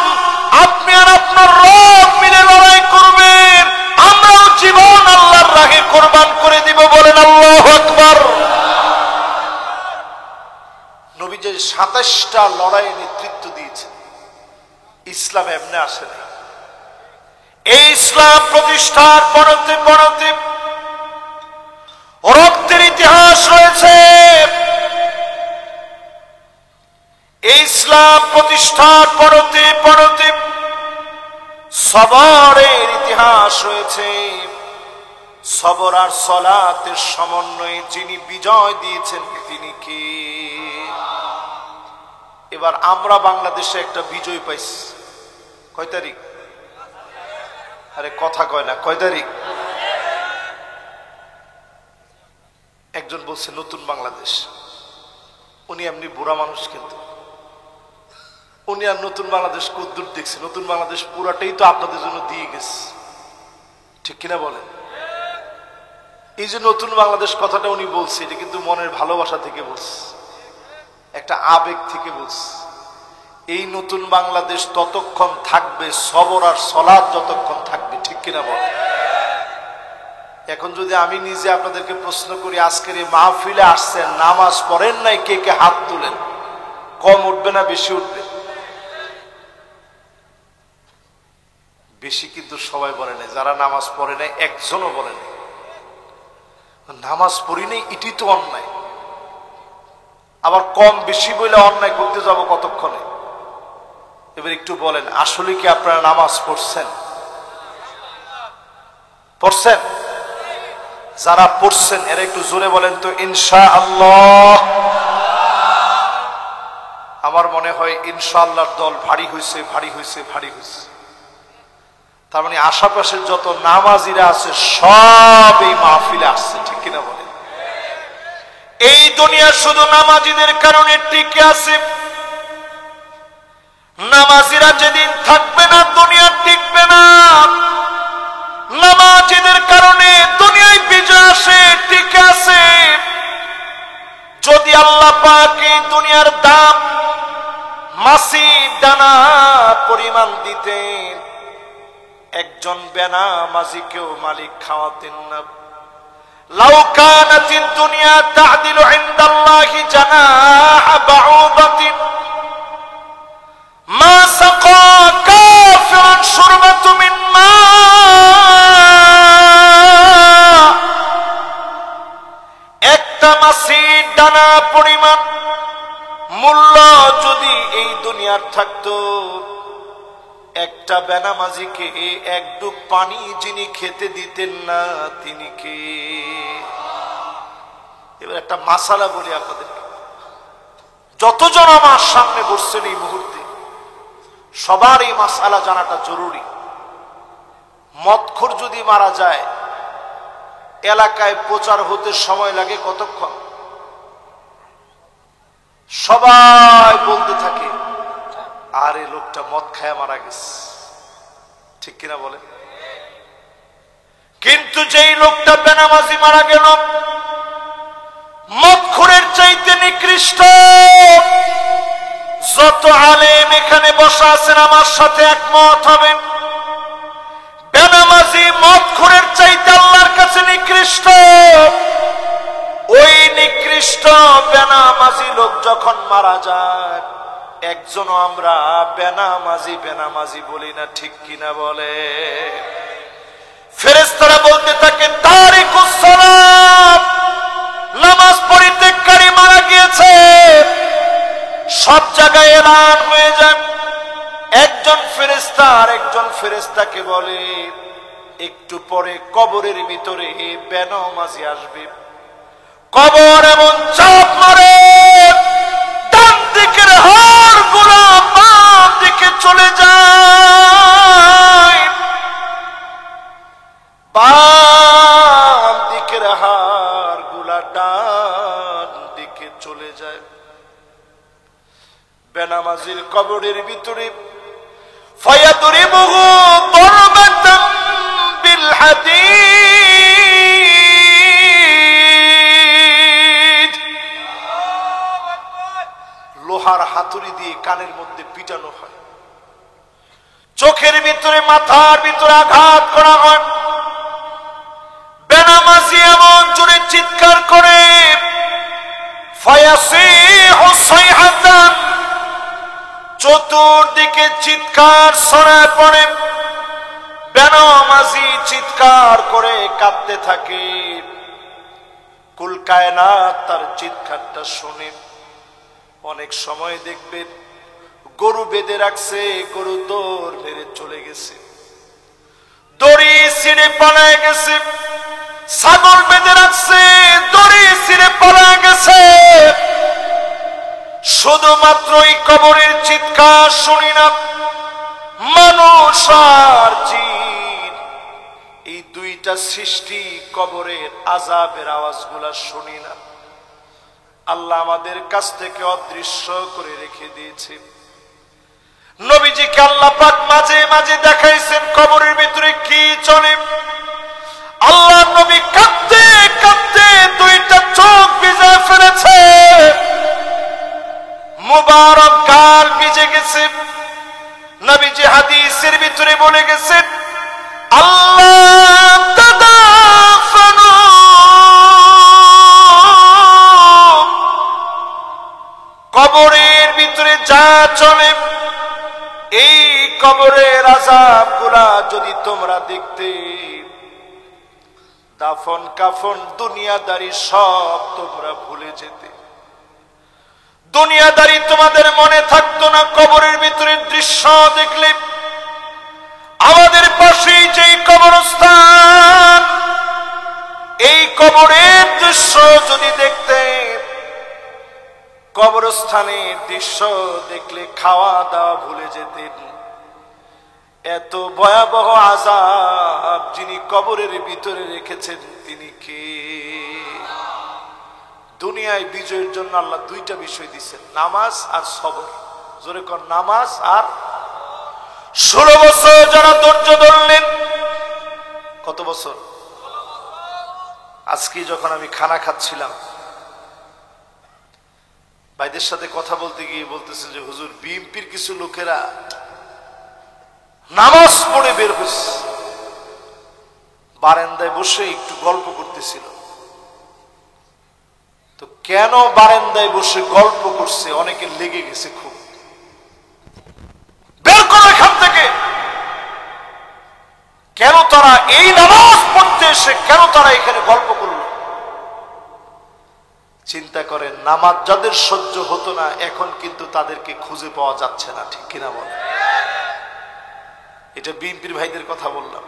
Speaker 1: আপনি আর আপনার রব মিলে লড়াই করবেন, আমরাও জীবন আল্লাহর রাহে কুরবান করে দিব। বলেন আল্লাহু আকবার। নবী যে ২৭টা লড়াইয়ে নেতৃত্ব দিয়েছেন, ইসলাম এমনি আসে না। এই ইসলাম প্রতিষ্ঠার পরতে পরতে রক্তের ইতিহাস রয়েছে। এই ইসলাম প্রতিষ্ঠার পরতে পরতে সবরের ইতিহাস রয়েছে। সবর আর সালাতের সমন্বয়ে যিনি বিজয় দিয়েছেন তিনি কে? এবার আমরা বাংলাদেশে একটা বিজয় পাইছি। কয় তারিখ? আরে কথা কয় না, কয় তারিখ? একজন বলছে নতুন বাংলাদেশ, উনি এমনি বুড়া মানুষ, কিন্তু উনি আর নতুন বাংলাদেশ কদ্দূর দেখছে? নতুন বাংলাদেশ পুরাটাই তো আপনাদের জন্য দিয়ে গেছে, ঠিক কিনা বলেন? এই যে নতুন বাংলাদেশ কথাটা উনি বলছে, এটা কিন্তু মনের ভালোবাসা থেকে বলছে, একটা আবেগ থেকে বলছে। এই নতুন বাংলাদেশ ততক্ষণ থাকবে সবর আর সলাৎ যতক্ষণ থাকবে, ঠিক কিনা বলেন? এখন যদি আমি নিজে আপনাদেরকে প্রশ্ন করি, আজকের এই মাহফিলে আসছেন, নামাজ পড়েন নাই, কে কে হাত তুলেন? কম উঠবে না বেশি উঠবে? বেশি কিন্তু সবাই বলে নাই। যারা নামাজ পড়ে নাই একজনও বলে নাই। নামাজ পড়ি নাই এটি তো অন্যায়। আবার কম বেশি বলে অন্যায় করতে যাব কতক্ষণে? এবার একটু বলেন, আসলে কি আপনারা নামাজ পড়ছেন? পড়ছেন? যারা পড়ছেন এরা একটু জোরে বলেন তো ইনশাআল্লাহ। আমার মনে হয় ইনশাআল্লাহর দল ভারী হয়েছে, ভারী হয়েছে, ভারী হয়েছে। তার মানে আশেপাশের যত নামাজিরা আছে সব এই মাহফিলে আসছে, ঠিক কিনা বলেন? এই দুনিয়া শুধু নামাজিদের কারণে টিকে আছে। নামাজিরা যেদিন থাকবে না দুনিয়া টিকবে না। নামাজিদের কারণে দুনিয়ায় বিজয় আসে, টিকে আছে। যদি আল্লাহ পাক এই দুনিয়ার দাম মাছি দানা পরিমাণ দিতেন, একজন বেনামাজিকেও মালিক খাওয়াতেন না। লাউ কানাতিদ দুনিয়া তা'দিলু ইনদাল্লাহি জানাহা বাউদাতিন মা সাকা কাফিরুন শুরবাতু মিন মা। একটা মাছির দানা পরিমাণ মূল্য যদি এই দুনিয়ার থাকতো, একটা বেনামাজিকে এক ডুব পানি যিনি খেতে দিতেন না তিনি কে? এবার একটা মাসালা বলি আপনাদেরকে। যতজন আমার সামনে বসছেন এই মুহূর্তে, সবার এই মাসালা জানাটা জরুরি। মদখোর যদি মারা যায়, এলাকায় প্রচার হতে সময় লাগে কতক্ষণ? সবাই বলতে থাকে আরে লোকটা মদ খায় মারা গেছে, ঠিক কিনা বলে? কিন্তু যেই লোকটা বেনামাজি মারা গেল, মদখোরের চাইতে নিকৃষ্ট। যত আলেম এখানে বসা আছেন আমার সাথে একমত হবেন, বেনামাজি মদখোরের চাইতে আল্লাহর কাছে নিকৃষ্ট। ওই নিকৃষ্ট বেনামাজি লোক যখন মারা যায়, একজনও আমরা বেনামাজি বেনামাজি বলি না, ঠিক কিনা বলে? ফেরেশতারা বলতে থাকে তারিকুস সালাত, নামাজ পরিত্যাগকারী মারা গিয়েছে। সব জায়গায় এলান হয়ে যায়। একজন ফেরেশতা আরেকজন ফেরেশতাকে বলে একটু পরে কবরের ভিতরে বেনামাজি আসবে। কবর এমন চাপ মারে, ডান দিকের হাড় গুলা বাম দিকে চলে যায়, বাম দিকের হাড় গুলা ডান দিকে চলে যায়। বেনামাজির কবরের ভিতরে ফায়াদরিবুহু দরবাতাম বিল হাদীদ, লোহার হাতুড়ি দিয়ে কানের মধ্যে পিটানো হয়, চোখের ভিতরে মাথার ভিতরে আঘাত করা হয়। বেনামাজি এমন জোরে চিৎকার করে, ফায়াসিহু সাইহাতান, চতুর্দিকে চিৎকার ছড়ায় পড়ে। বেনামাজি চিৎকার করে কাঁদতে থাকে। কুল কায়নাত তার চিৎকারটা শুনে। অনেক সময় দেখবেন গরু বেঁধে রাখছে, গরু দৌড় মেরে চলে গেছে, দড়ি ছিঁড়ে পালায় গেছে। ছাগল বেঁধে রাখছে, দড়ি ছিঁড়ে পালায় গেছে। শুধুমাত্র এই কবরের চিৎকার শুনি না, মানুষ আর জিন, এই দুইটা সৃষ্টি কবরের আযাবের আওয়াজগুলা শুনি না। আল্লাহ আমাদের কাছ থেকে অদৃশ্য করে রেখে দিয়েছে। নবীজিকে আল্লাহ পাক মাঝে মাঝে দেখাইছেন কবরের ভিতরে কি চলে। আল্লাহ নবী কাঁদতে কাঁদতে দুইটা চোখ ভিজে ফেলেছে, মুবারক গাল ভিজে গেছে। নবীজি হাদিসের ভিতরে বলে গেছেন, আল্লাহ তাদাফানু, কবরের ভিতরে যা চলে এই কবরের আযাবগুলা যদি তোমরা দেখতে, দাফন কাফন দুনিয়াদারি সব তোমরা ভুলে যেতে। দুনিয়াদারি তোমাদের মনে থাকতো না। কবরের ভিতরে দৃশ্য দেখলে, আমাদের পাশেই যে কবরস্থান, এই কবরের দৃশ্য যদি দেখতে, কবরস্থানের দৃশ্য দেখলে খাওয়া দাওয়া ভুলে যেতেন। এত ভয়াবহ আযাব যিনি কবরের ভিতরে রেখেছেন তিনি কে? দুনিয়ায় বিজয়ের জন্য আল্লাহ দুইটা বিষয় দিচ্ছেন, নামাজ আর সবর। জোরে কর, নামাজ আর। 16 বছর যারা ধৈর্য ধরলেন, কত বছর? আজকে যখন আমি খানা খাচ্ছিলাম, ভাইদের সাথে কথা বলতে গিয়ে বলতেছে যে হুজুর, বিএনপির কিছু লোকেরা নামাজ পড়ে বের হচ্ছে, বারান্দায় বসে একটু গল্প করতেছিল। তো কেন বারান্দায় বসে গল্প করছে? অনেকে লেগে গেছে খুব, বের করো এখান থেকে। কেন তারা এই নামাজ পড়তে এসে কেন তারা এখানে গল্প করলো? চিন্তা করেন, নামাজ যাদের সহ্য হতো না এখন কিন্তু তাদেরকে খুঁজে পাওয়া যাচ্ছে না, ঠিক কিনা বলে? এটা বিএনপির ভাইদের কথা বললাম।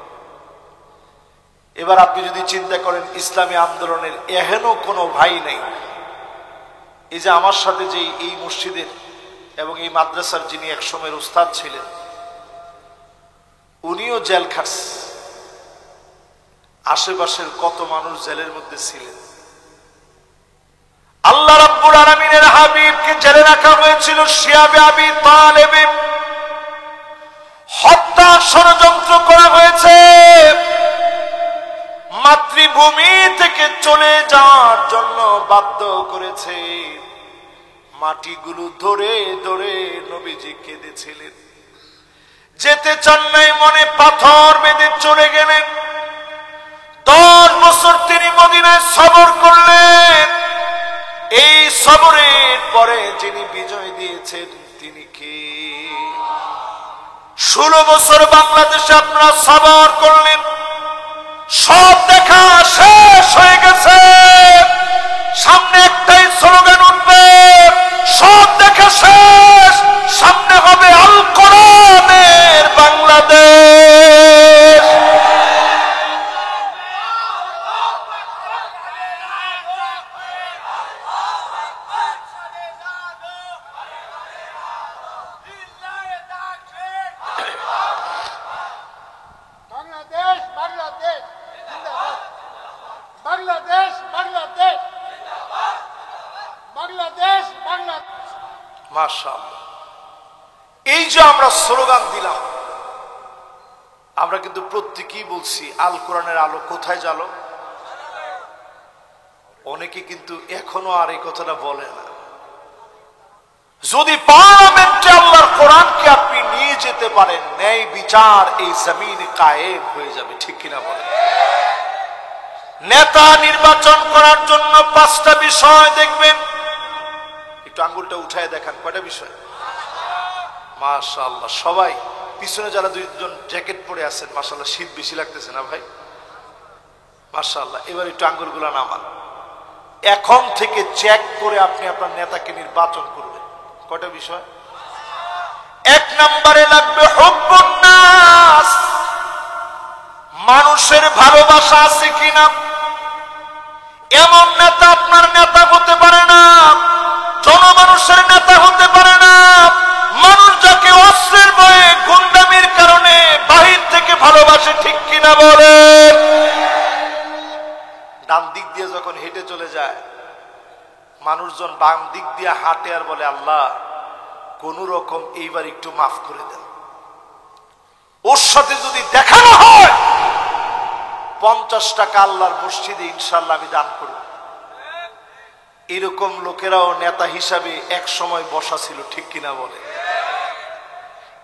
Speaker 1: এবার আপনি যদি চিন্তা করেন, ইসলামী আন্দোলনের এহেন কোনো ভাই নেই। এই যে আমার সাথে যে এই মসজিদের এবং এই মাদ্রাসার যিনি একসময়ের উস্তাদ ছিলেন, উনিও জেল খাটছে। আশেপাশের কত মানুষ জেলের মধ্যে ছিলেন। আল্লাহ রাব্বুল আলামিনের হাবিবকে জেলে রাখা হয়েছিল শিয়াবে আবি তালেব। হত্যা ষড়যন্ত্র করা হয়েছে। মাতৃভূমি থেকে চলে যাওয়ার জন্য বাধ্য করেছে। মাটিগুলো ধরে ধরে নবীজি কেঁদেছিলেন। যেতে চান নাই, মনে পাথর বেঁধে চলে গেলেন। 10 বছর তিনি মদিনায় সবর করলেন। এই সবরের পরে যিনি বিজয় দিয়েছেন তিনি কে? 16 বছর বাংলাদেশে আপনারা সবর করলেন, সব দেখা শেষ হয়ে গেছে। সামনে একটাই স্লোগান উঠবে, সব দেখা শেষ, সামনে হবে আল কোরআনের বাংলাদেশ। মাশাআল্লাহ, এই যে আমরা স্লোগান দিলাম, আমরা কিন্তু প্রত্যেকেই বলছি আল কোরআনের আলো কোথায় জ্বালো। অনেকে কিন্তু এখনো আর এই কথাটা বলে না। যদি পার্লামেন্টে আল্লাহর কোরআনকে আপনি নিয়ে যেতে পারেন, ন্যায় বিচার এই জমিনে কায়েম হয়ে যাবে, ঠিক কিনা বলেন? নেতা নির্বাচন করার জন্য 5টা বিষয় দেখবেন। একটু আঙ্গুলটা উঠায় দেখান, কয়টা বিষয়? মাশাআল্লাহ, সবাই পিছনে যারা 2জন জ্যাকেট পরে আছেন, মাশাআল্লাহ শীত বেশি লাগতেছে না ভাই? মাশাআল্লাহ। এবার একটু আঙ্গুলগুলো নামান। এখন থেকে চেক করে আপনি আপনার নেতাকে নির্বাচন করবেন। কয়টা বিষয়? 1 নম্বরে লাগবে হুব্বুন নাস, মানুষের ভালোবাসা আছে কিনা। এমন নেতা আপনার নেতা হতে পারে না, জনমানুষের নেতা হতে পারে না। মানুষ যাকে অস্ত্রের ভয়ে, গুন্ডামির কারণে বাহির থেকে ভালোবাসে, ঠিক কিনা বলেন? ডান দিক দিয়ে যখন হেঁটে চলে যায়, মানুষজন বাম দিক দিয়ে হাঁটে আর বলে আল্লাহ কোন রকম এইবার একটু মাফ করে দেন। ওর সাথে যদি দেখানো হয় 50 টাকা আল্লাহর মসজিদে ইনশাআল্লাহ আমি দান করব। এরকম লোকেরাও নেতা হিসাবে এক সময় বসা ছিল, ঠিক কিনা বলে?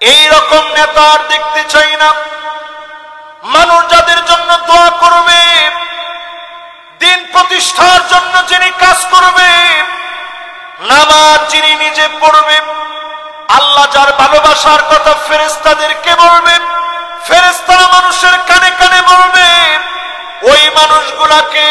Speaker 1: এই রকম নেতা আর দেখতে চাই না। মানুষ যাদের জন্য দোয়া করবে, দিন প্রতিষ্ঠার জন্য যিনি কাজ করবে, নামাজ যিনি নিজে পড়বে, আল্লাহ যার ভালোবাসার কথা ফেরেশতাদেরকে বলবে, ফেরেশতারা মানুষের কানে কানে বলবে, ওই মানুষগুলাকে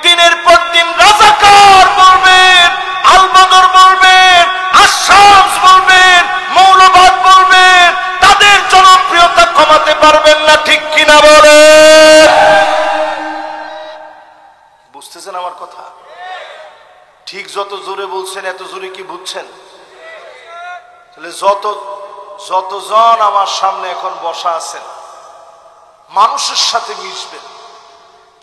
Speaker 1: দিনের পর দিন রাজাকার বলবেন, আলবদর বলবেন, আশামস বলবেন, মৌলবাদ বলবেন, তাদের জনপ্রিয়তা কমাতে পারবেন না, ঠিক কিনা বলেন? বুঝতেছেন আমার কথা? ঠিক যত জোরে বলছেন এত জোরে কি বুঝছেন? তাহলে যতজন আমার সামনে এখন বসা আছেন মানুষের সাথে মিশবেন।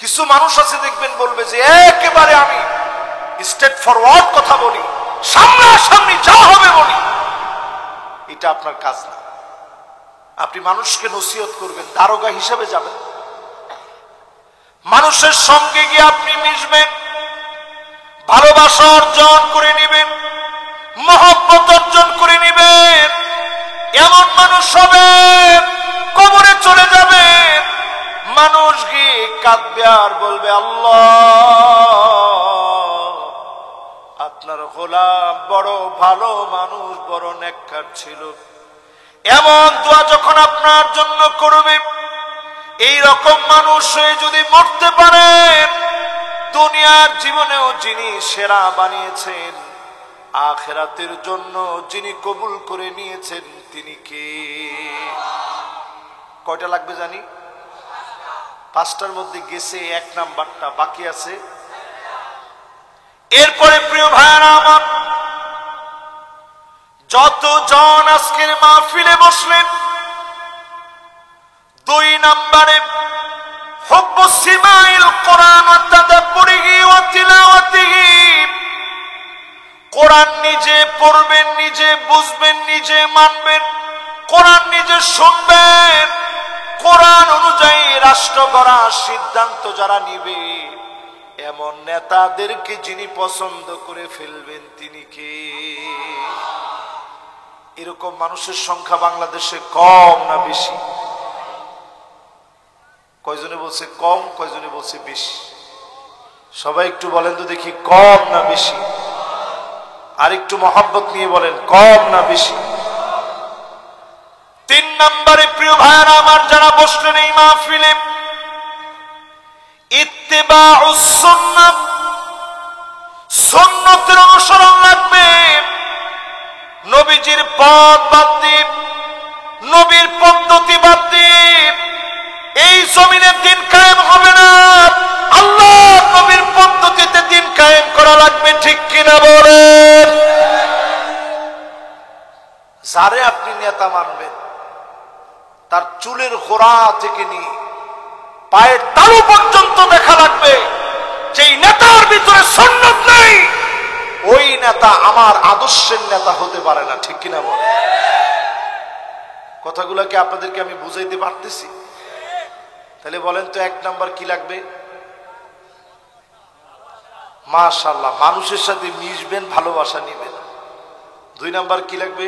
Speaker 1: কিছু মানুষ আছে দেখবেন বলবে যে একেবারে আমি স্ট্রেট ফরওয়ার্ড কথা বলি, সামনাসামনি যা হবে বলি। এটা আপনার কাজ না। আপনি মানুষকে নসিহত করবেন, দারোগা হিসেবে যাবেন, মানুষের সঙ্গে গিয়ে আপনি মিশবেন, ভালোবাসা অর্জন করে নেবেন, মহব্বত অর্জন করে নেবেন। এমন মানুষ হবে কবরে চলে যাবে, মানুষ গিয়ে কাঁদবে আর বলবে আল্লাহ আপনার গোলাম বড় ভালো মানুষ, বড় নেককার ছিল। এমন দোয়া যখন আপনার জন্য করবে, এই রকম মানুষ হয়ে যদি মরতে পারে, দুনিয়ার জীবনেও যিনি সেরা বানিয়েছেন, আখিরাতের জন্য যিনি কবুল করে নিয়েছেন তিনি কে? কয়টা লাগবে জানি? 5টার মধ্যে গেছে 1 নাম্বারটা, বাকি আছে। এরপরে প্রিয় ভাইরা আমার, যতজন আজকের মাহফিলে বসলেন, 2 নাম্বারে হুব্বু সিমাইল কোরআন ওয়া তাদাব্বুরিহি ওয়া তিলাওয়াতিহি। কোরআন নিজে পড়বেন, নিজে বুঝবেন, নিজে মানবেন, কোরআন নিজে শুনবেন, কোরআন অনুযায়ী রাষ্ট্র গড়ার সিদ্ধান্ত যারা নিবে, এমন নেতাদেরকে যিনি পছন্দ করে ফেলবেন তিনি কে? এরকম মানুষের সংখ্যা বাংলাদেশে কম না বেশি? কয়জনে বলছে কম, কয়জনে বলছে বেশি? সবাই একটু বলেন তো দেখি, কম না বেশি? আর একটু মহব্বত নিয়ে বলেন, কম না বেশি? 3 নম্বরে প্রিয় ভাইরা আমার যারা বসলেন এই মাহফিলে, ইত্তিবাউস সুন্নাহ, সুন্নতের অনুসরণ লাগবে। নবীজির পথ বাদ দিয়ে, নবীর পদ্ধতি বাদ দিয়ে এই জমিনে দিন কায়েম হবে না। আল্লাহ নবীর পদ্ধতিতে দিন কায়েম করা লাগবে, ঠিক কিনা বলেন? যারে আপনি নেতা মানবেন, তার চুলের গোড়া থেকে নিয়ে পায়ের তালু পর্যন্ত দেখা লাগবে। যেই নেতার ভিতরে সুন্নাত নেই, ওই নেতা আমার আদর্শের নেতা হতে পারে না, ঠিক কিনা বলেন? কথাগুলোকে আপনাদেরকে আমি বুঝাইতে পারতেছি? তাহলে বলেন তো 1 নাম্বার কি লাগবে? মাশাআল্লাহ, মানুষের সাথে মিশবেন, ভালোবাসা নেবেন। 2 নাম্বার কি লাগবে?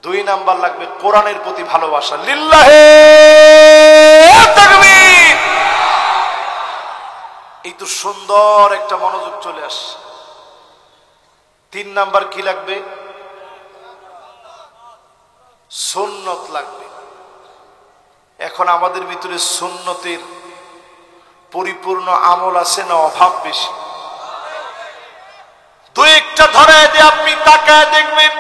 Speaker 1: 2 নাম্বার লাগবে কোরআনের প্রতি ভালোবাসা। লিল্লাহে তাকবীর। এই তো সুন্দর একটা মনোযোগ চলে আসছে। 3 নাম্বার কি লাগবে? সুন্নত লাগবে। এখন আমাদের ভিতরে সুন্নতের পরিপূর্ণ আমল আছে না অভাব বেশি? 2-1টা ধরায় দিয়ে আপনি তাকায় দেখবেন,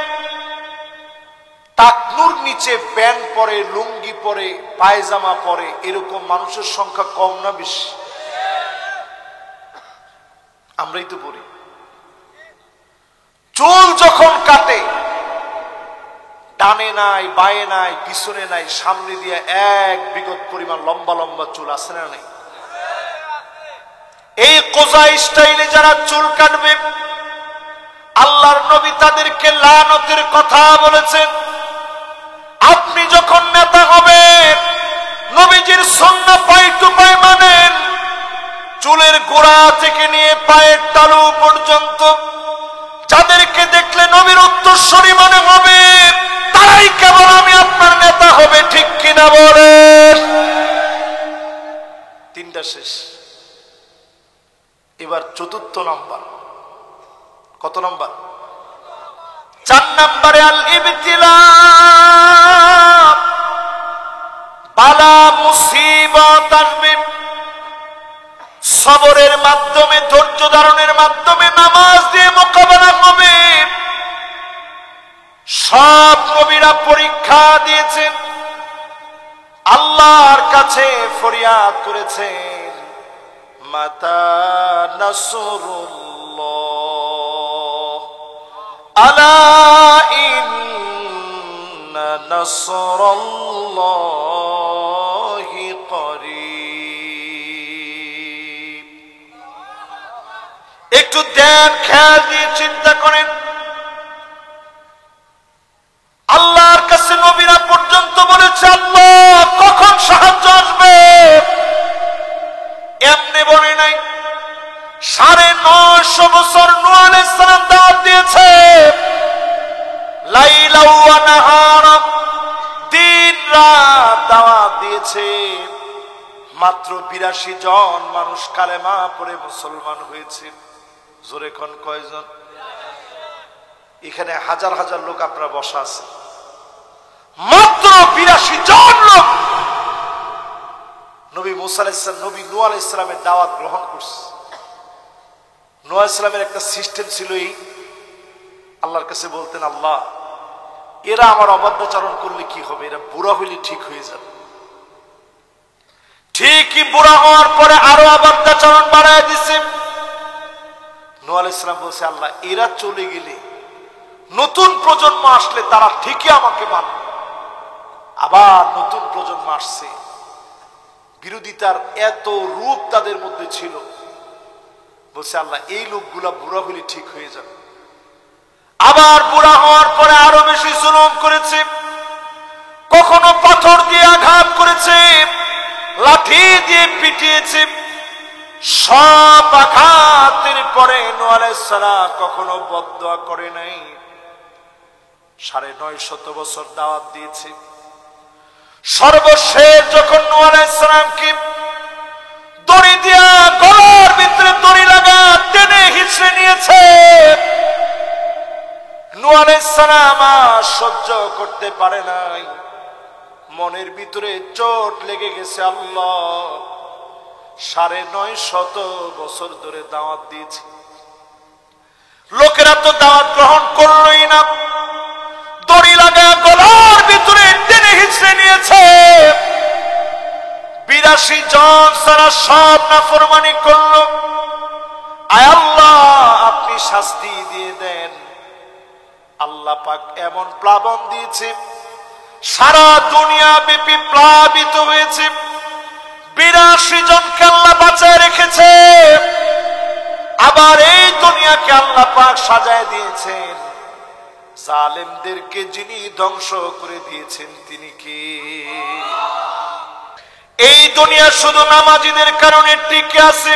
Speaker 1: টাকনুর নিচে প্যান্ট পরে, লুঙ্গি পরে, পায়জামা পরে, এরকম মানুষের সংখ্যা কম না বেশি? আমরাই তো পড়ি। চুল যখন কাটে, ডানে নাই, বায়ে নাই, পিছনে নাই, সামনে দিয়ে এক বিগত পরিমাণ লম্বা লম্বা চুল আছে না নাই? এই কোজা স্টাইলে যারা চুল কাটবে, আল্লাহর নবী তাদেরকে লানতের কথা বলেছেন। আপনি যখন নেতা হবেন, নবীজির সুন্নাহ পাই টু পাই মানেন, চুলের গোড়া থেকে নিয়ে পায়ের তালু পর্যন্ত যাদেরকে দেখলে নবীর উত্তরসূরি মনে হবে, তারাই কেবল আমি আপনার নেতা হবে। ঠিক কিনা বলেন? তিনটা শেষ, এবার চতুর্থ নাম্বার। কত নাম্বার? 4 নম্বরে আল ইবতিলা, বালা মুসিবত আসবে। সবরের মাধ্যমে, ধৈর্য ধারণের মাধ্যমে, নামাজ দিয়ে মোকাবেলা হবে। সব নবীরা পরীক্ষা দিয়েছেন, আল্লাহর কাছে ফরিয়াদ করেছেন, মাতা নাসরুল্লাহ, আলা ইন্না নাসরাল্লাহি করিব। একটু দেন, খেয়াল দিয়ে চিন্তা করেন। আল্লাহর কাছে নবীরা পর্যন্ত বলেছে, আল্লাহ কখন সাহায্য আসবে? এমনি বলে নাই। 950 বছর নূহ আলাইহিস সালাম দাওয়াত দিয়েছে, লাইলা ওয়া নাহারা, দিন রাত দাওয়াত দিয়েছে। মাত্র 82 জন মানুষ কালেমা পড়ে মুসলমান হয়েছে। জোরে কোন কয়জন? এখানে হাজার হাজার লোক আপনারা বসা আছে, মাত্র 82 জন লোক নবী মুসা আলাইহিস সালাম, নবী নূহ আলাইহিস সালামের দাওয়াত গ্রহণ করছে। নূহ আলাইহিস সালামের একটা সিস্টেম ছিল, এই আল্লাহর কাছে বলতেন, আল্লাহ এরা আমার অবাধ্যাচরণ করলে কি হবে? এরা বুড়া হইলে ঠিক হয়ে যাবে। ঠিকই বুড়া হওয়ার পরে আরো অবাধ্যাচরণ বাড়ায় দিছে। নূহ আলাইহিস সালাম বলছে, আল্লাহ এরা চলে গেলে নতুন প্রজন্ম আসলে তারা ঠিকই আমাকে মানবে। আবার নতুন প্রজন্ম আসছে, বিরোধিতার এত রূপ তাদের মধ্যে ছিল। বলছে, আল্লাহ এই লোকগুলা বুড়া হলে ঠিক হয়ে যাবে। আবার বুড়া হওয়ার পরে আরো বেশি জুলুম করেছে, কখনো পাথর দিয়ে আঘাত করেছে, লাঠি দিয়ে পিটিয়েছে। সব আঘাতের পরে নূহ আলাইহিস সালাম কখনো বদদুয়া করে নাই। 950 বছর দাওয়াত দিয়েছে। সর্বশেষ যখন নূহ আলাইহিস সালামকে দড়ি দিয়া গলার ভিতরে দড়ি লাগা টেনে হিঁচড়ে নিয়েছে, নূহ আলাইহিস সালাম আর সহ্য করতে পারে নাই। মনের ভিতরে চোট লেগে গেছে। আল্লাহ 950 বছর ধরে দাওয়াত দিয়েছে, লোকেরা তো দাওয়াত গ্রহণ করলোই না। দড়ি লাগা গলার ভিতরে টেনে হিঁচড়ে নিয়েছে। 82 জন সারা সব নাফরমানি করলো। আয় আল্লাহ আপনি শাস্তি দিয়ে দেন। আল্লাহ পাক এমন প্লাবন দিয়েছে, সারা দুনিয়া ব্যাপী প্লাবিত হয়েছে। 82 জনকে আল্লাহ বাঁচায় রেখেছে। আবার এই দুনিয়াকে আল্লাহ পাক সাজায় দিয়েছেন। জালেমদেরকে যিনি ধ্বংস করে দিয়েছেন তিনি কে? এই দুনিয়া শুধু নামাজীদের কারণে টিকে আছে।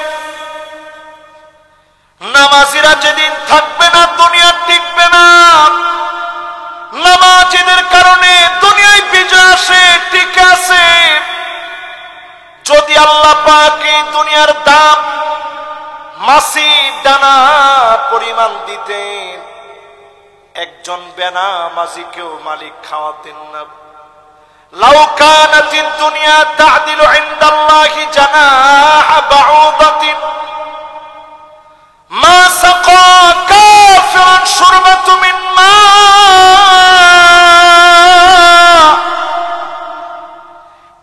Speaker 1: নামাজীরা যেদিন থাকবে না দুনিয়া টিকবে না। নামাজীদের কারণে দুনিয়ায় বিজয় আসে, টিকে আছে। যদি আল্লাহ পাক এই দুনিয়ার দাম মাছির দানা পরিমাণ দিতেন, একজন বেনামাজিকেও মালিক খাওয়াতেন না। লাউ কানাতিদ দুনিয়া তা'দিলু ইনদাল্লাহি জানাহা বাউদাতিন মা সাকা কাফিরুন শুরবাতু মিন মা।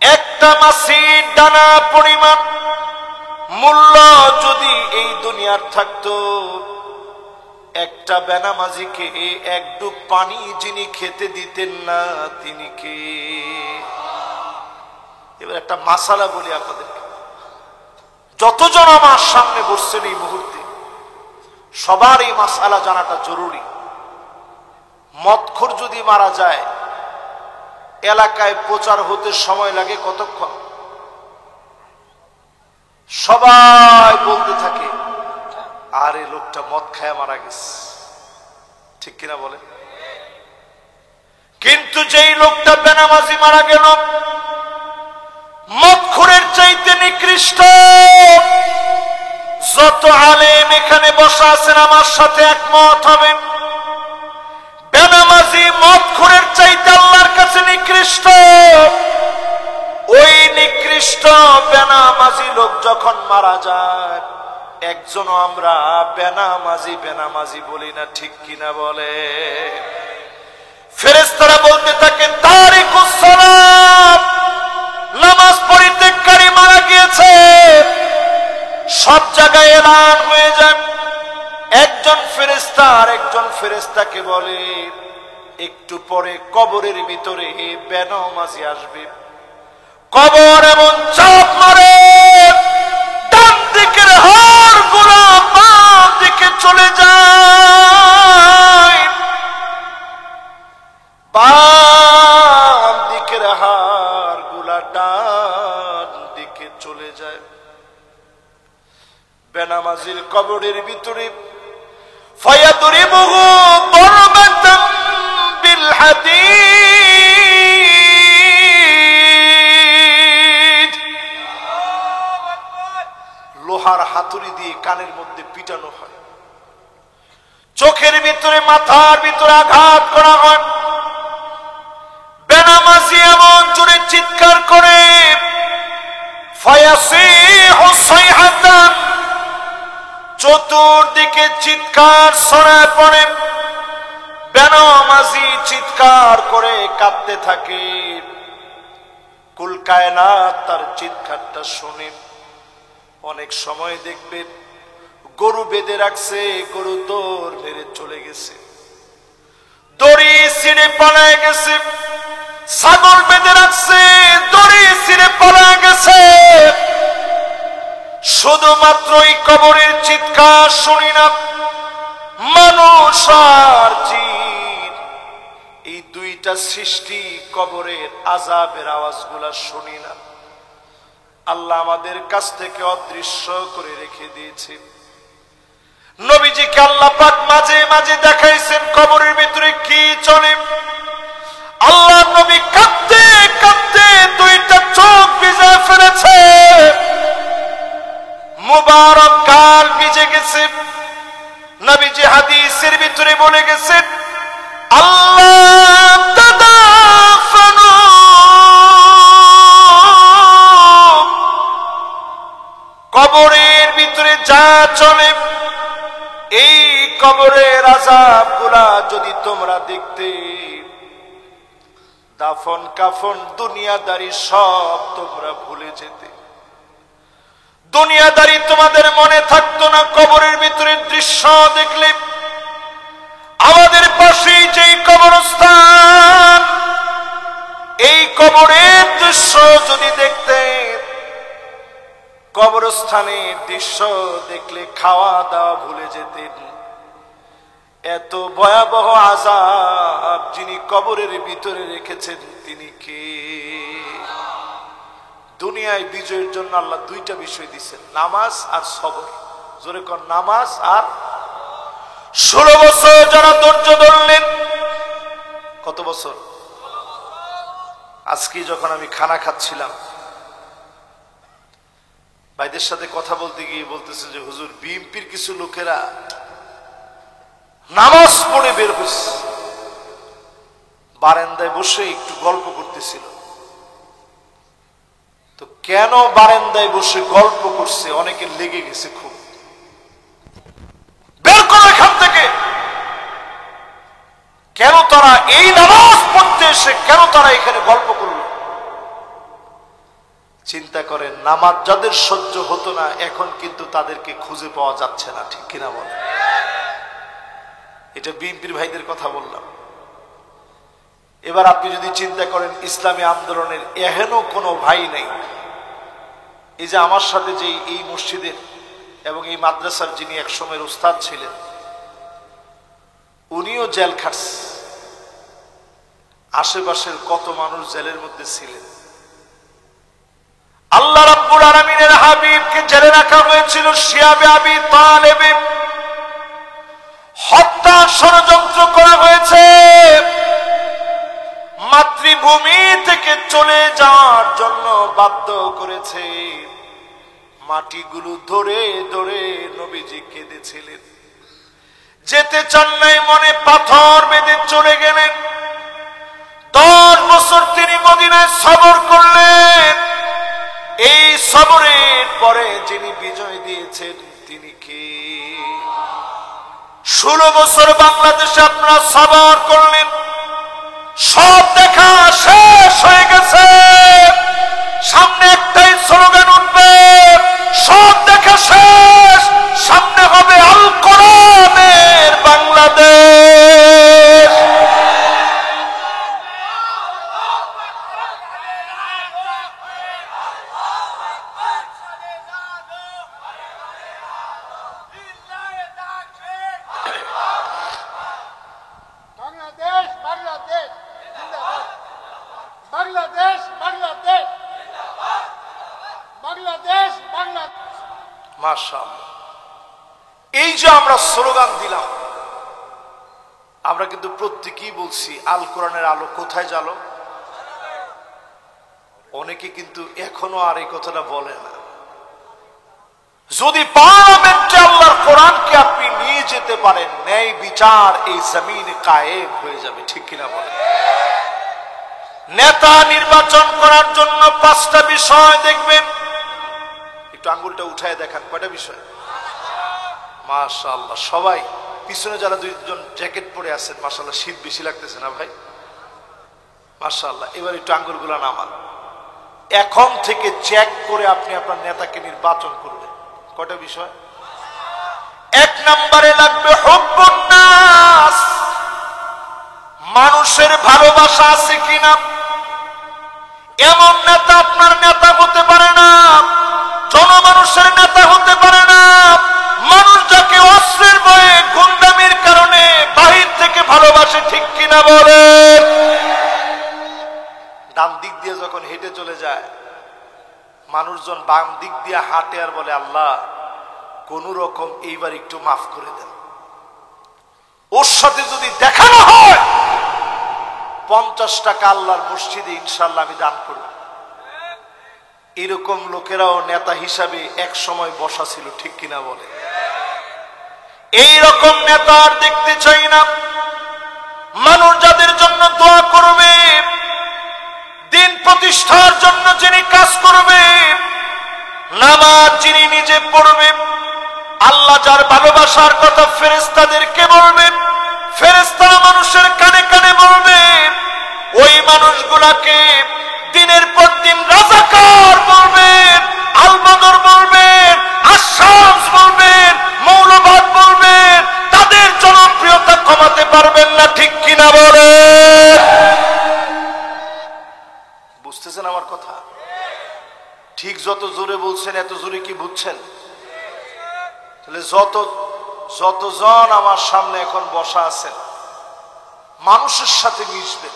Speaker 1: একটা মাছির দানা পরিমাণ মূল্য যদি এই দুনিয়ার থাকতো, একটা বেনামাজিকে এক ডুব পানি যিনি খেতে দিতেন না তিনি কে? এবার একটা মাসালা বলি আপনাদেরকে। যতজন আমার সামনে বসছেন এই মুহূর্তে সবার এই মাসআলা জানাটা জরুরি। মদখোর যদি মারা যায় এলাকায় প্রচার হতে সময় লাগে কতক্ষণ? সবাই বলতে থাকে আরে লোকটা মদ খায় মারা গেছে, ঠিক কিনা বলে? কিন্তু যেই লোকটা বেনামাজি মারা গেল, মদখোরের চাইতে নিকৃষ্ট। যত আলেম এখানে বসা আছেন আমার সাথে একমত হবেন, বেনামাজি মদখোরের চাইতে আল্লাহর কাছে নিকৃষ্ট। ওই নিকৃষ্ট বেনামাজি লোক যখন মারা যায় একজনও আমরা বেনামাজি বেনামাজি বলি না, ঠিক কিনা বলে? ফেরেশতারা বলতে থাকে তারিকুস সালাত, নামাজ পরিত্যাগকারী মারা গিয়েছে। সব জায়গায় এলান হয়ে যায়। একজন ফেরেশতা আর একজন ফেরেশতাকে বলে একটু পরে কবরের ভিতরে বেনামাজি আসবে। কবর এমন চাপ মারে ডান দিকের হাড় গুলো বাম দিকে চলে যায়, বাম দিকের হাড় গুলা ডান দিকে চলে যায়। বেনামাজির কবরের ভিতরে ফায়াদরিবুহু দরবাতাম বিল হাদীদ, লোহার হাতুড়ি দিয়ে কানের মধ্যে পিটানো হয়, চোখের ভিতরে মাথার ভিতরে আঘাত করা হয়। বেনামাজি এমন জোরে চিৎকার করে ফায়াসিহু সাইহাতান, চতুর্দিকে চিৎকার ছড়ায় পড়ে। বেনামাজি চিৎকার করে কাঁদতে থাকে। কুল কায়নাত তার চিৎকারটা শুনে। অনেক সময় দেখবেন গরু বেঁধে রাখছে, গরু দৌড় মেরে চলে গেছে, দড়ি ছিঁড়ে পালায় গেছে। ছাগল বেঁধে রাখছে, দড়ি ছিঁড়ে পালায় গেছে। শুধুমাত্র এই কবরের চিৎকার শুনি না, মানুষ আর জিন এই দুইটা সৃষ্টি কবরের আযাবের আওয়াজগুলা শুনি না। আল্লাহ আমাদের কাছ থেকে অদৃশ্য করে রেখে দিয়েছে। নবীজিকে আল্লাহ পাক মাঝে মাঝে দেখাইছেন কবরের ভিতরে কি চলে। আল্লাহ নবী কাঁদতে কাঁদতে দুইটা চোখ ভিজে ফেলেছে, মুবারক গাল ভিজে গেছে। নবীজি হাদিসের ভিতরে বলে গেছেন আল্লাহ তাদাফানু, কবরের ভিতরে যা চলে এই কবরের আযাবগুলা যদি তোমরা দেখতে, দাফন কাফন দুনিয়াদারি সব তোমরা ভুলে যেতে। দুনিয়াদারি তোমাদের মনে থাকতো না। কবরের ভিতরে দৃশ্য দেখলে, আমাদের পাশেই যেই কবরস্থান, এই কবরের দৃশ্য যদি দেখতে, কবরস্থানের দৃশ্য দেখলে খাওয়া দাওয়া ভুলে যেতেন। এত ভয়াবহ আযাব যিনি কবরের ভিতরে রেখেছেন তিনি কে? দুনিয়ায় বিজয়ের জন্য আল্লাহ দুইটা বিষয় দিচ্ছেন, নামাজ আর সবর। জোরে কর, নামাজ আর। 16 বছর যারা ধৈর্য ধরলেন, কত বছর? আজকে যখন আমি খানা খাচ্ছিলাম ভাইদের সাথে কথা বলতে গিয়ে বলতেছে যে হুজুর বিএনপির কিছু লোকেরা নামাজ পড়ে বের হচ্ছে, বারান্দায় বসে একটু গল্প করতেছিল। তো কেন বারান্দায় বসে গল্প করছে অনেকে লেগে গেছে খুব। বের করো এখান থেকে। কেন তারা এই নামাজ পড়তে এসে কেন তারা এখানে গল্প করলো? চিন্তা করেন, নামাজ যাদের সহ্য হতো না এখন কিন্তু তাদেরকে খুঁজে পাওয়া যাচ্ছে না, ঠিক কিনা বলে? এটা বিএনপির ভাইদের কথা বললাম। এবার আপনি যদি চিন্তা করেন ইসলামী আন্দোলনের এহেন কোনো ভাই নেই এই যে আমার সাথে যে এই মসজিদের এবং এই মাদ্রাসার যিনি একসময়ের উস্তাদ ছিলেন, উনিও জেল খাটছে, আশেপাশের কত মানুষ জেলের মধ্যে ছিলেন। আল্লাহ রাব্বুল আলামিনের হাবিবকে জেলে রাখা হয়েছিল শিয়াবে আবি তালেব, হত্যা ষড়যন্ত্র করা হয়েছে, মাতৃভূমি থেকে চলে যাওয়ার জন্য বাধ্য করেছে। মাটিগুলো ধরে ধরে নবীজি কেঁদেছিলেন, যেতে চান নাই, মনে পাথর বেঁধে চলে গেলেন। 10 বছর তিনি মদিনায় সবর করলেন। এই সবরের পরে যিনি বিজয় দিয়েছেন তিনি কে? 16 বছর বাংলাদেশে আপনারা সবর করলেন, সব দেখা শেষ হয়ে গেছে। সামনে একটাই স্লোগান উঠবে, সব দেখা শেষ, সামনে হবে আল কোরআনের বাংলাদেশ। মাশাআল্লাহ, এই যে আমরা স্লোগান দিলাম, আমরা কিন্তু প্রত্যেকেই বলছি আল কোরআনের আলো কোথায় জ্বালো। অনেকে কিন্তু এখনো আর এই কথাটা বলে না। যদি পার্লামেন্টে আল্লাহর কোরআনকে আপনি নিয়ে যেতে পারেন, ন্যায় বিচার এই জমিনে কায়েম হয়ে যাবে, ঠিক কিনা বলেন? নেতা নির্বাচন করার জন্য 5টা বিষয় দেখবেন। একটু আঙ্গুলটা উঠায় দেখান, কয়টা বিষয়? মাশাআল্লাহ, সবাই পিছনে যারা 2জন জ্যাকেট পরে আছেন, মাশাআল্লাহ শীত বেশি লাগতেছে না ভাই? মাশাআল্লাহ। এবার একটু আঙ্গুলগুলো নামান। এখন থেকে চেক করে আপনি আপনার নেতাকে নির্বাচন করবেন। কয়টা বিষয়? 1 নম্বরে লাগবে হুব্বুন নাস, মানুষের ভালোবাসা আছে কিনা। এমন নেতা আপনার নেতা হতে পারে না, জনমানুষের নেতা হতে পারে না। মানুষ যাকে অস্ত্রের ভয়ে, গুন্ডামির কারণে বাহির থেকে ভালোবাসে, ঠিক কিনা বলে? ডান দিক দিয়ে যখন হেঁটে চলে যায়, মানুষজন বাম দিক দিয়ে হাঁটে আর বলে, আল্লাহ কোন রকম এইবার একটু মাফ করে দেন। ওর সাথে যদি দেখা না হয়, 50 টাকা আল্লাহর মসজিদে ইনশাআল্লাহ আমি দান করব। এরকম লোকেরাও নেতা হিসাবে এক সময় বসা ছিল, ঠিক কিনা বলে? এই রকম নেতা আর দেখতে চাই না। মানুষ যাদের জন্য দোয়া করবে, দিন প্রতিষ্ঠার জন্য যিনি কাজ করবে, নামাজ যিনি নিজে পড়বে, আল্লাহ যার ভালোবাসার কথা ফেরেশতাদেরকে বলবে, ফেরেশতারা মানুষের কানে কানে বলবে, ওই মানুষগুলাকে দিনের পর দিন রাজাকার বলবেন, আল বদর বলবেন, আশ-শামস বলবেন, মৌলবাদ বলবেন, তাদের জনপ্রিয়তা কমাতে পারবেন না, ঠিক কিনা বলেন? বুঝতেছেন আমার কথা? ঠিক যত জোরে বলছেন, এত জোরে কি বুঝছেন? তাহলে যতজন আমার সামনে এখন বসা আছেন, মানুষের সাথে মিশবেন।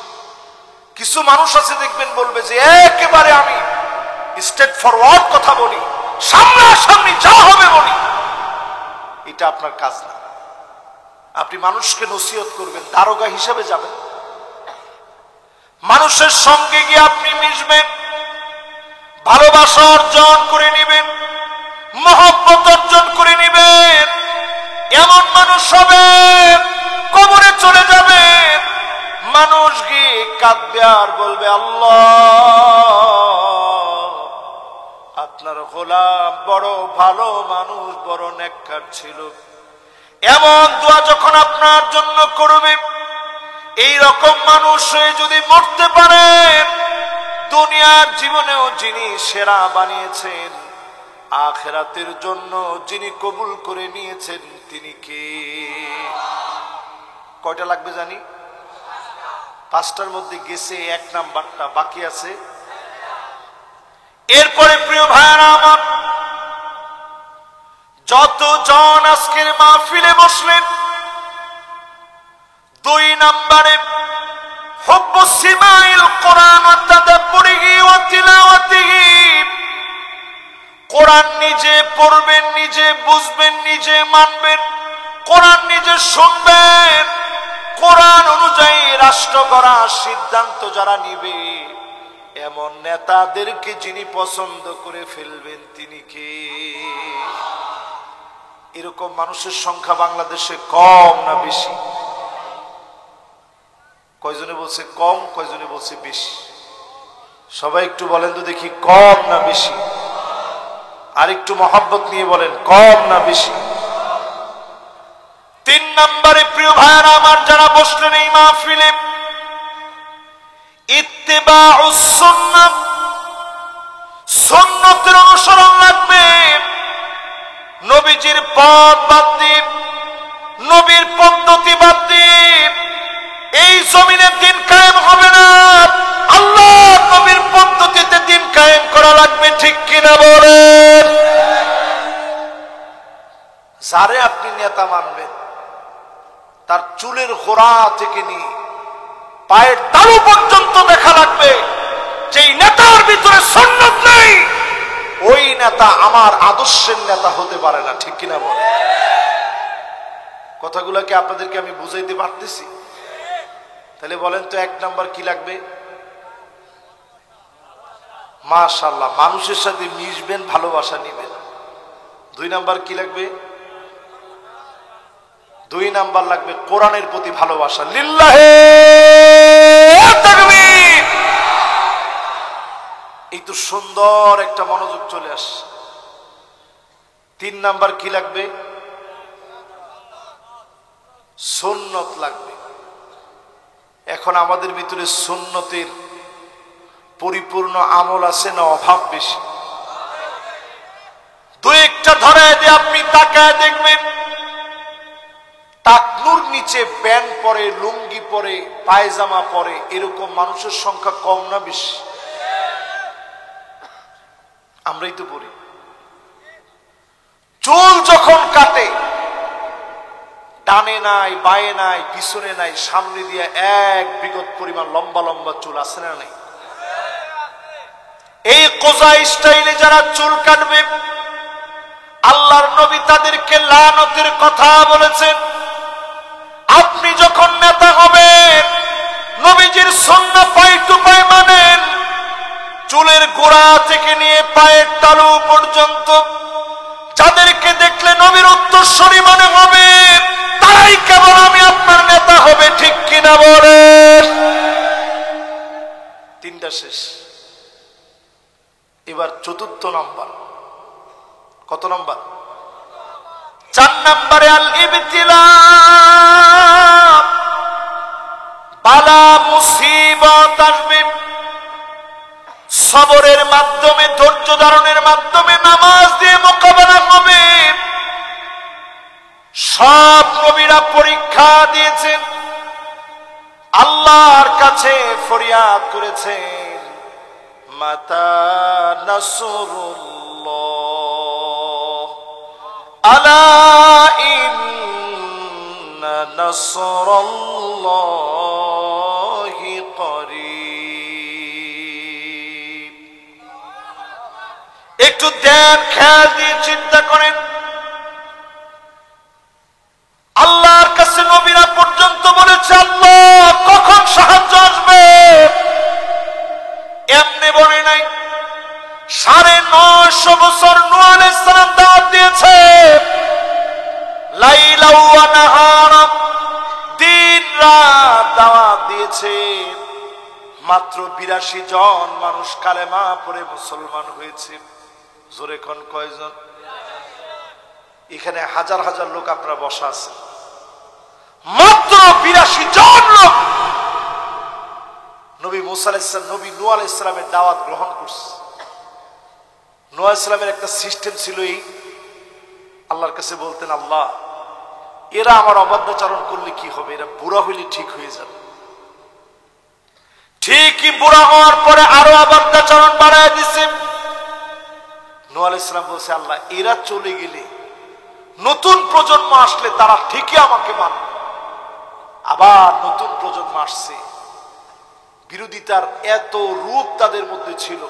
Speaker 1: কিছু মানুষ আছে দেখবেন বলবে যে একেবারে আমি স্ট্রেট ফরওয়ার্ড কথা বলি, সামনাসামনি যা হবে বলি। এটা আপনার কাজ না। আপনি মানুষকে নসিহত করবেন, দারোগা হিসেবে যাবেন, মানুষের সঙ্গে গিয়ে আপনি মিশবেন, ভালোবাসা অর্জন করে নেবেন, মহব্বত অর্জন করে নেবেন। এমন মানুষ হবে, কবরে চলে যাবে, মানুষ গিয়ে কাঁদবে আর বলবে, আল্লাহ আপনার গোলাম বড় ভালো মানুষ, বড় নেককার ছিল। এমন দোয়া যখন আপনার জন্য করবে, এই রকম মানুষ হয়ে যদি মরতে পারেন, দুনিয়ার জীবনেও যিনি সেরা বানিয়েছেন, আখিরাতের জন্য যিনি কবুল করে নিয়েছেন তিনি কে? কয়টা লাগবে জানি? 5টার মধ্যে গেছে 1 নাম্বারটা, বাকি আছে। এরপরে প্রিয় ভাইরা আমার, যতজন আজকের মাহফিলে বসলেন, 2 নম্বরে হুব্বু সিমাইল কোরআন ওয়া তাদাব্বুরিহি ওয়া তিলাওয়াতিহি। কোরআন নিজে পড়বেন, নিজে বুঝবেন, নিজে মানবেন, কোরআন নিজে শুনবেন, কোরআন অনুযায়ী রাষ্ট্র গড়ার সিদ্ধান্ত যারা নিবে, এমন নেতাদেরকে যিনি পছন্দ করে ফেলবেন তিনি কে? এরকম মানুষের সংখ্যা বাংলাদেশে কম না বেশি? কয়জনে বলছে কম, কয়জনে বলছে বেশি? সবাই একটু বলেন তো দেখি, কম না বেশি? আর একটু মহব্বত নিয়ে বলেন, কম না বেশি? 3 নম্বরে প্রিয় ভাইরা আমার যারা বসলেন এই মাহফিলে, ইত্তিবাউস সুন্নাহ, সুন্নতের অনুসরণ লাগবে। নবীজির পথ বাদ দিয়ে, নবীর পদ্ধতি বাদ দিয়ে এই জমিনে দিন কায়েম হবে না। আল্লাহ নবীর পদ্ধতিতে দিন কায়েম করা লাগবে, ঠিক কিনা বলেন? যারে আপনি নেতা মানবেন, তার চুলের গোড়া থেকে নিয়ে পায়ের তালু পর্যন্ত দেখা লাগবে। যেই নেতার ভিতরে সুন্নাত নেই, ওই নেতা আমার আদর্শের নেতা হতে পারে না, ঠিক কিনা বলেন? কথাগুলোকে আপনাদেরকে আমি বুঝাইতে পারতেছি? তাহলে বলেন তো 1 নাম্বার কি লাগবে? মাশাআল্লাহ, মানুষের সাথে মিশবেন, ভালোবাসা নিবেন। 2 নাম্বার কি লাগবে? 2 নাম্বার লাগবে কোরআনের প্রতি ভালোবাসা। লিল্লাহে তাকবীর। এই তো সুন্দর একটা মনোযোগ চলে আসে। 3 নাম্বার কি লাগবে? সুন্নত লাগবে। এখন আমাদের ভিতরে সুন্নতের পরিপূর্ণ আমল আছে না অভাব বেশি? 2-1টা ধরায় দিয়ে আপনি তাকায় দেখবেন, টাকনুর নিচে প্যান্ট পরে, লুঙ্গি পরে, পায়জামা পরে, এরকম মানুষের সংখ্যা কম না বেশি? আমরাই তো পড়ি। চুল যখন কাটে, ডানে নাই, বায়ে নাই, পিছনে নাই, সামনে দিয়ে এক বিগত পরিমাণ লম্বা লম্বা চুল আছে না নাই? এই কোজা স্টাইলে যারা চুল কাটবে, আল্লাহর নবী তাদেরকে লানতের কথা বলেছেন। আপনি যখন নেতা হবেন, নবীজির সুন্নাহ পাই টু পাই মানেন, চুলের গোড়া থেকে নিয়ে পায়ের তালু পর্যন্ত যাদেরকে দেখলে নবীর উত্তরসূরি মনে হবে, তারাই কেবল আমি আপনার নেতা হবে, ঠিক কিনা বলেন? 3টা শেষ। এবার 4র্থ নাম্বার। কত নাম্বার? 4 নম্বরে আল ইবতিলা, বালা মুসিবত আসবে। সবরের মাধ্যমে, ধৈর্য ধারণের মাধ্যমে, নামাজ দিয়ে মোকাবেলা হবে। সব নবীরা পরীক্ষা দিয়েছেন, আল্লাহর কাছে ফরিয়াদ করেছেন, মাতা নাসরুল্লাহ, আলা ইন্না নাসরাল্লাহি করিব। একটু ধ্যান খেয়াল দিয়ে চিন্তা করেন, আল্লাহর কাছে নবীরা পর্যন্ত বলেছে, আল্লাহ কখন সাহায্য আসবে? এমনি বলে নাই। 950 বছর নূহ আলাইহিস সালাম দাওয়াত দিয়েছে, লাইলা ওয়া নাহারা, দিন রাত দাওয়াত দিয়েছে। মাত্র 82 জন মানুষ কালেমা পড়ে মুসলমান হয়েছে। জোরে কোন কয়জন? এখানে হাজার হাজার লোক আপনারা বসা আছেন, মাত্র 82 জন লোক নবী মুসা আলাইহিস সালাম, নবী নূহ আলাইহিস সালামের দাওয়াত গ্রহণ করছে। নূহ আলাইহিস সালামের একটা সিস্টেম ছিল, এই আল্লাহর কাছে বলতেন, আল্লাহ এরা আমার অবাধ্যাচরণ করলে কি হবে? এরা বুড়া হইলে ঠিক হয়ে যাবে। ঠিকই বুড়া হওয়ার পরে আরো অবাধ্যাচরণ বাড়ায় দিছে। আলাইহিস সালাম বলছে, আল্লাহ এরা চলে গেলে নতুন প্রজন্ম আসলে তারা ঠিকই আমাকে মানবে। আবার নতুন প্রজন্ম আসছে, বিরোধিতার এত রূপ তাদের মধ্যে ছিল।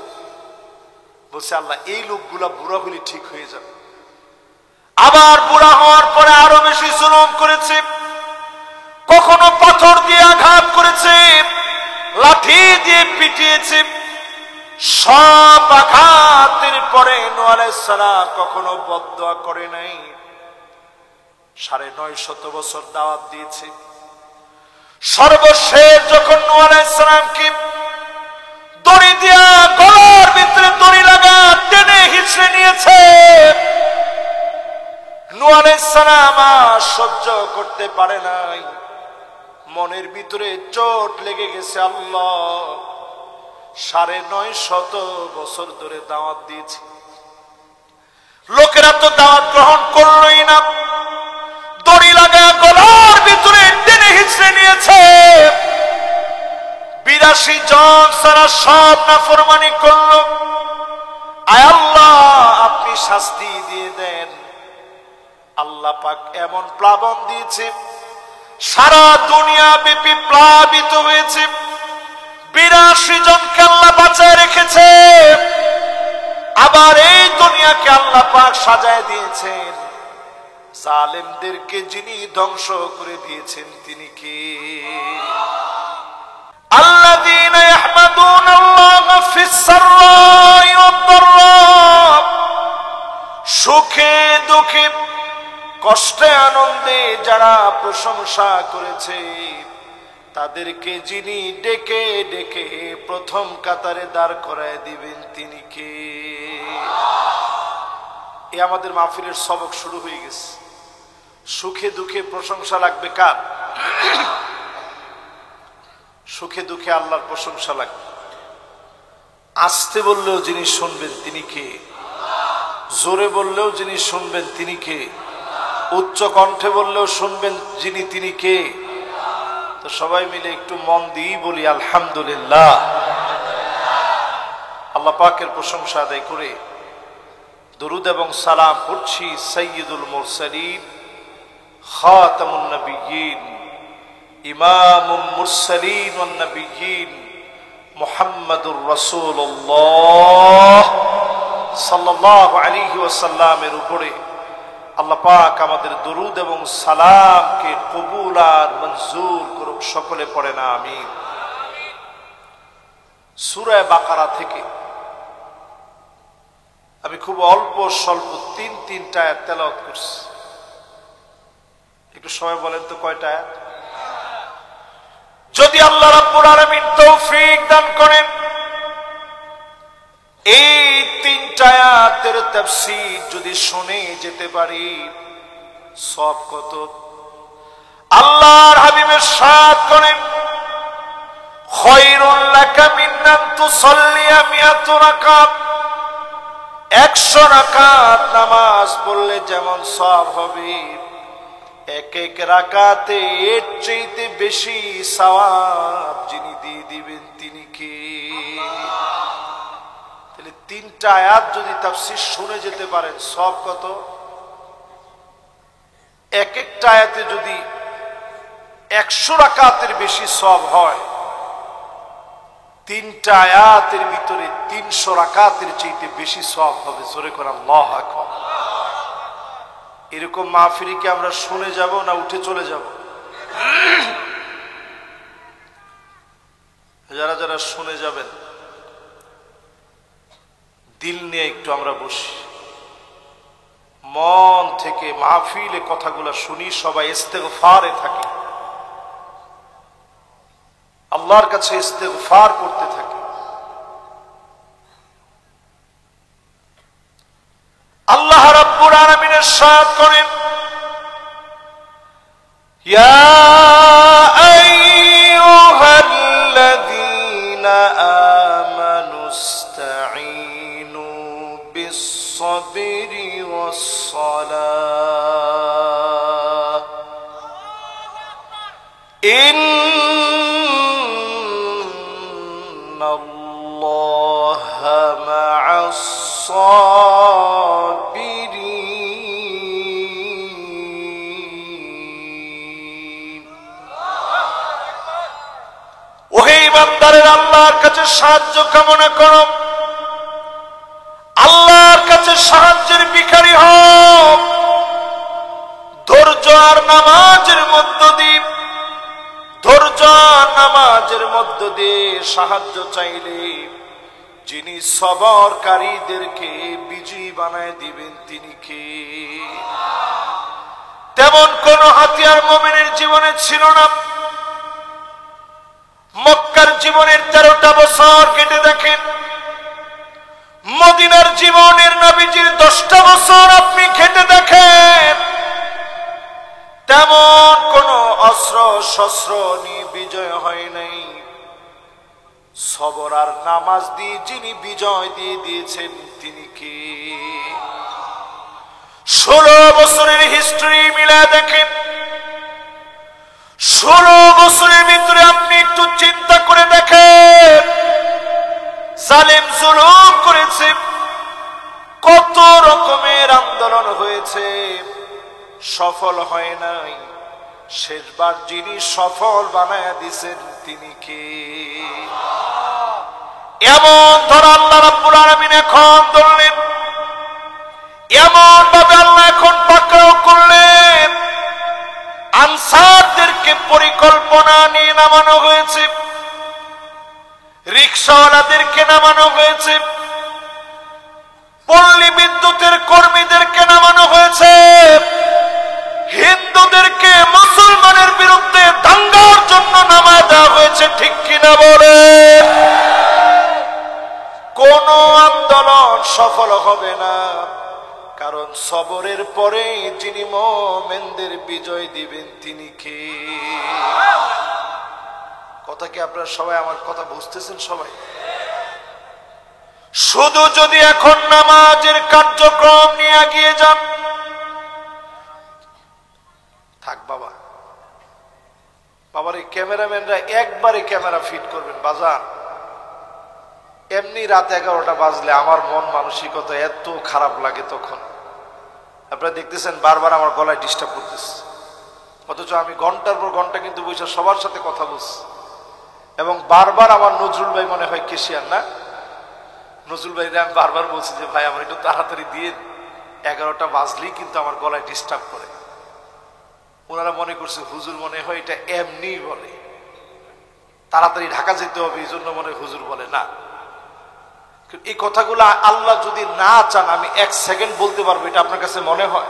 Speaker 1: বলছে আল্লাহ এই লোকগুলা বুড়া হলে ঠিক হয়ে যাবে। আবার বুড়া হওয়ার পরে আরো বেশি জুলুম করেছে, কখনো পাথর দিয়ে আঘাত করেছে, লাঠি দিয়ে পিটিয়েছে। সব আঘাতের পরে নূহ আলাইহিস সালাম কখনো বদদুয়া করে নাই। 950 বছর দাওয়াত দিয়েছে। সর্বশেষ যখন নূহ আলাইহিস সালামকে দড়ি দিয়া গলার ভিতরে দড়ি লাগা টেনে হিঁচড়ে নিয়েছে, নূহ আলাইহিস সালাম আর সহ্য করতে পারে নাই। মনের ভিতরে চোট লেগে গেছে। আল্লাহ 950 বছর ধরে দাওয়াত দিয়েছি, লোকেরা তো দাওয়াত গ্রহণ করলোই না। দড়ি লাগা গলার ভিতরে টেনে হিঁচড়ে নিয়েছে। 82 জন সারা সব নাফরমানি করলো। আয় আল্লাহ আপনি শাস্তি দিয়ে দেন। আল্লাহ পাক এমন প্লাবন দিয়েছে, সারা দুনিয়া ব্যাপী প্লাবিত হয়েছে। 82 জনকে আল্লাহ বাঁচায় রেখেছে। আবার এই দুনিয়াকে আল্লাহ পাক সাজায় দিয়েছেন। জালেমদেরকে যিনি ধ্বংস করে দিয়েছেন তিনি কে? আল্লাযীনা ইয়াহমাদুনাল্লাহা ফিস-সাররাই ওয়াদ-দাররা, সুখে দুঃখে কষ্টে আনন্দে যারা প্রশংসা করেছে তাদেরকে যিনি ডেকে ডেকে প্রথম কাতারে দাঁড় করায় দিবেন তিনি কে? এ আমাদের মাহফিলের সবক শুরু হয়ে গেছে। সুখে দুঃখে প্রশংসা লাগবে কার? সুখে দুঃখে আল্লাহর প্রশংসা লাগবে। আস্তে বললেও যিনি শুনবেন তিনি কে? জোরে বললেও যিনি শুনবেন তিনি কে? উচ্চ কণ্ঠে বললেও শুনবেন যিনি তিনি কে? তো সবাই মিলে একটু মন দিয়ে বলি আলহামদুলিল্লাহ। আল্লাহ পাকের প্রশংসা আদায় করে দরুদ এবং সালাম পড়ছি সাইয়্যিদুল মুরসালিন, খাতামুন নবিয়্যিন, ইমামুল মুরসালিন ওয়ান নবিয়্যিন মুহাম্মাদুর রাসূলুল্লাহ সাল্লাল্লাহু আলাইহি ওয়াসাল্লামের উপরে আল্লাহ পাক আমাদের দরুদ এবং সালামকে কবুল আর মঞ্জুর করুক। সকলে পড়ে না আমিন। সূরা বাকারা থেকে আমি খুব অল্প স্বল্প 3-3টা আয়াত তেলাওয়াত করছি। একটু সবাই বলেন তো কয়টা আয়াত? যদি আল্লাহ রাব্বুল আলামিন তৌফিক দান করেন এই 3টা আয়াতের তাফসীর যদি শুনে যেতে পারি, সব কত? আল্লাহর হাবিবের সাথ করেন খায়রুল লাকা মিন আন তুসাল্লিয়া মিআতু রাকাত, 100 রাকাত নামাজ পড়লে যেমন সওয়াব হবে, এক এক রাকাতে এর চাইতে বেশি সওয়াব যিনি দিয়ে দিবেন তিনি কে? তাহলে 3টা আয়াত যদি তাফসীর শুনে যেতে পারেন সব কত? এক একটা আয়াতে যদি 100 রাকাতের বেশি সওয়াব হয়, 3টা আয়াতের ভিতরে 300 রাকাতের চাইতে বেশি সওয়াব হবে। জোরে করে আল্লাহু আকবার। এরকম মাহফিল কি আমরা শুনে যাব না উঠে চলে যাব? যারা যারা শুনে যাবেন দিল নিয়ে একটু আমরা বসি, মন থেকে মাহফিলে কথাগুলো শুনি, সবাই ইস্তেগফারে থাকি, আল্লাহর কাছে ইস্তেগফার করতে থাকি। আল্লাহ রাব্বুল আলামিন ইরশাদ করেন, ইয়া আইয়ুহাল্লাযীনা আমানুস্তাঈনু বিস-সাবরি ওয়াস-সালাহ ইন্নাল্লাহা মা'আস-সাবিরিন। ইমানদারের আল্লাহর কাছে সাহায্য কামনা করো, আল্লাহর কাছে সাহায্যের ভিখারি হও। ধৈর্য আর নামাজের মধ্য দিয়ে, ধৈর্য আর নামাজের মধ্য দিয়ে সাহায্য চাইলে যিনি সবরকারীদেরকে বিজয়ী বানায় দিবেন তিনি কে? তেমন কোন হাতিয়ার মুমিনের জীবনে ছিল না। মক্কার জীবনের 13টা বছর কেটে দেখেন, মদিনার জীবনের নবীজির 10টা বছর আপনি কেটে দেখেন, তেমন কোন অস্ত্র শস্ত্র নিয়ে বিজয় হয় নাই। সবর আর নামাজ দিয়ে যিনি বিজয় দিয়ে দিয়েছেন তিনি কে? 16 বছরের হিস্ট্রি মিলা দেখেন, 16 বছরের ভিতরে আপনি একটু চিন্তা করে দেখেন, জালেম জুলুম করেছে, কত রকমের আন্দোলন হয়েছে, সফল হয় নাই। শেষবার যিনি সফল বানায় দিয়েছেন তিনি কে? এমন ধর আল্লাহ রাব্বুল আলামিন এখন ধরলেন, এমন ভাবে আল্লাহ এখন পাকড়াও করলেন, আনসারদেরকে পরিকল্পনা নিয়ে নামানো হয়েছে, রিকশাওয়ালাদেরকে নামানো হয়েছে, পল্লী বিদ্যুতের কর্মীদেরকে নামানো হয়েছে, হিন্দুদেরকে মুসলমানের বিরুদ্ধে দাঙ্গার জন্য নামায় দেওয়া হয়েছে। ঠিক কিনা বলে? কোন আন্দোলন সফল হবে না, কারণ সবরের পরে যিনি মুমিনদের বিজয় দিবেন তিনি কে? কথা কি আপনারা সবাই আমার কথা বুঝতেছেন? সবাই শুধু যদি এখন নামাজের কার্যক্রম নিয়ে এগিয়ে যান, থাক বাবা, বাবার এই ক্যামেরাম্যানরা একবারে ক্যামেরা ফিট করবেন বাজার। এমনি রাত 11টা বাজলে আমার মন মানসিকতা এত খারাপ লাগে, তখন আপনারা দেখতেছেন বারবার আমার গলায় ডিস্টার্ব করতেছে, অথচ আমি ঘন্টার পর ঘন্টা কিন্তু বসে সবার সাথে কথা বলছি, এবং বারবার আমার নজরুল ভাই মনে হয় কেশিয়ার না, নজরুল ভাই আমি বারবার বলছি যে ভাই আমার একটু তাড়াতাড়ি দিয়ে, 11টা বাজলেই কিন্তু আমার গলায় ডিস্টার্ব করে। ওনারা মনে করছে হুজুর মনে হয় এটা এমনি বলে, তাড়াতাড়ি ঢাকা যেতে হবে এই জন্য মনে হুজুর বলে না। এই কথাগুলো আল্লাহ যদি না চান আমি 1 সেকেন্ড বলতে পারবো, এটা আপনার কাছে মনে হয়?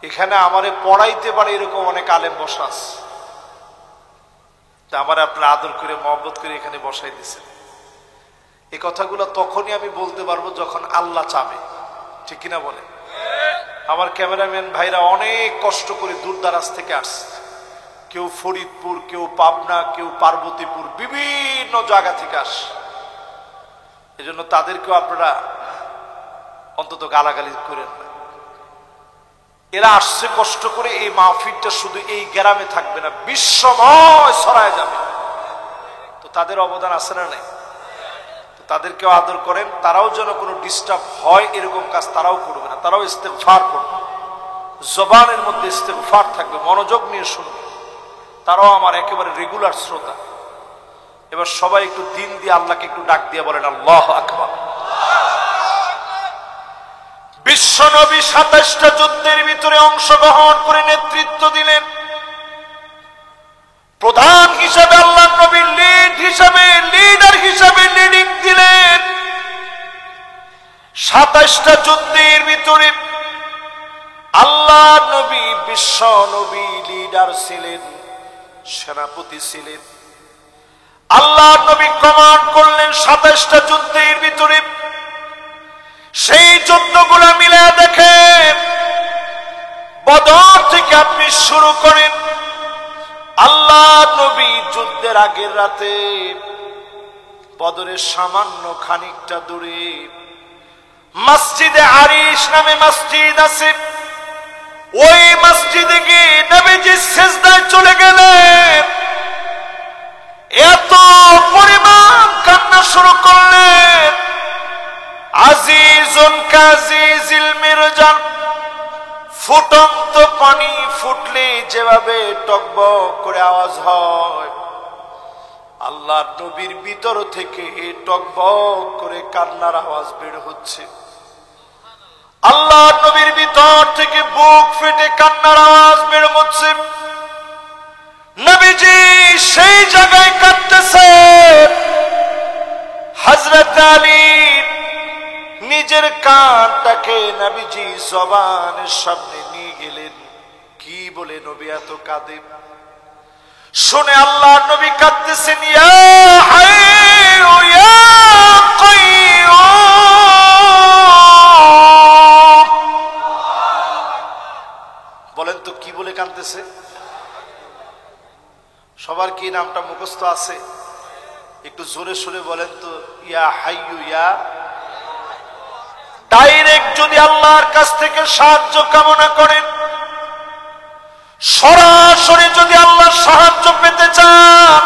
Speaker 1: এখানে আমারে পড়াইতে পারে এরকম অনেক আলেম বসা আছে, আমার আপনার আদর করে মহব্বত করে এখানে বসাই দিয়েছেন। এই কথাগুলো তখনই আমি বলতে পারবো যখন আল্লাহ চাবে। ঠিক কিনা বলে? আমার ক্যামেরাম্যান ভাইরা অনেক কষ্ট করে দূর দারাজ থেকে আসছে, কেউ ফরিদপুর, কেউ পাবনা, কেউ পার্বতীপুর, বিভিন্ন জায়গা থেকে আসে। এজন্য তাদেরকেও আপনারা অন্তত গালাগালি করেন না। এরা আসছে কষ্ট করে, এই মাহফিলটা শুধু এই গ্রামে থাকবে না, বিশ্বময় ছড়ায় যাবে। তো তাদের অবদান আছে না নাই? তো তাদেরকেও আদর করেন, তারাও যেন কোনো ডিস্টার্ব হয় এরকম কাজ তারাও করবে না, তারাও ইস্তেগফার করবে, জবানের মধ্যে ইস্তেগফার থাকবে, মনোযোগ নিয়ে শুনবে। তারাও আমার একেবারে রেগুলার শ্রোতা। এবার সবাই একটু দিন দিয়ে আল্লাহকে একটু ডাক দিয়ে বলেন আল্লাহু আকবার। বিশ্ব নবী 27টা যুদ্ধের ভিতরে অংশগ্রহণ করে নেতৃত্ব দিলেন। প্রধান হিসাবে আল্লাহ নবী লিডার হিসাবে লিডিং দিলেন। 27টা যুদ্ধের ভিতরে আল্লাহ নবী বিশ্ব নবী লিডার ছিলেন, সেনাপতি ছিলেন। আল্লাহ নবী কমান্ড করলেন 27টা যুদ্ধের ভিতরে। সেই যুদ্ধগুলো মিলে দেখেন, বদর থেকে আপনি শুরু করেন, আল্লাহ নবী যুদ্ধের আগের রাতে বদরের সামান্য খানিকটা দূরে মসজিদে আরিশ নামে মসজিদ আছে, ওই মসজিদে গিয়ে নবীজি সিজদায় চলে গেলেন। এত পরিমাণ কান্না শুরু করলেন, আজিজুন কাজিজিল মিরজান, ফুটন্ত পানি ফুটলে যেভাবে টকবক করে আওয়াজ হয়, আল্লাহ নবীর ভিতর থেকে টকবক করে কান্নার আওয়াজ বের হচ্ছে। আল্লাহ নবীর ভিতর থেকে বুক ফেটে কান্নার আওয়াজ বের হচ্ছে। নবীজি সেই জায়গায় কাঁদতেছে। হযরত আলী নিজের কানটাকে নবীজি জবানের সামনে নিয়ে গেলেন। কি বলে নবী এত কাঁদে শুনে আল্লাহ নবী কাঁদতেছেন। ইয়া হাইয়ু ইয়া কাইয়্যুম। বলেন তো কি বলে কাঁদতেছে? সবার কি নামটা মুখস্থ আছে? একটু জোরে সোরে বলেন তো। ইয়া হাইয়ু ইয়া। ডাইরেক্ট যদি আল্লাহর কাছ থেকে সাহায্য কামনা করেন, সরাসরি যদি আল্লাহর সাহায্য পেতে চান,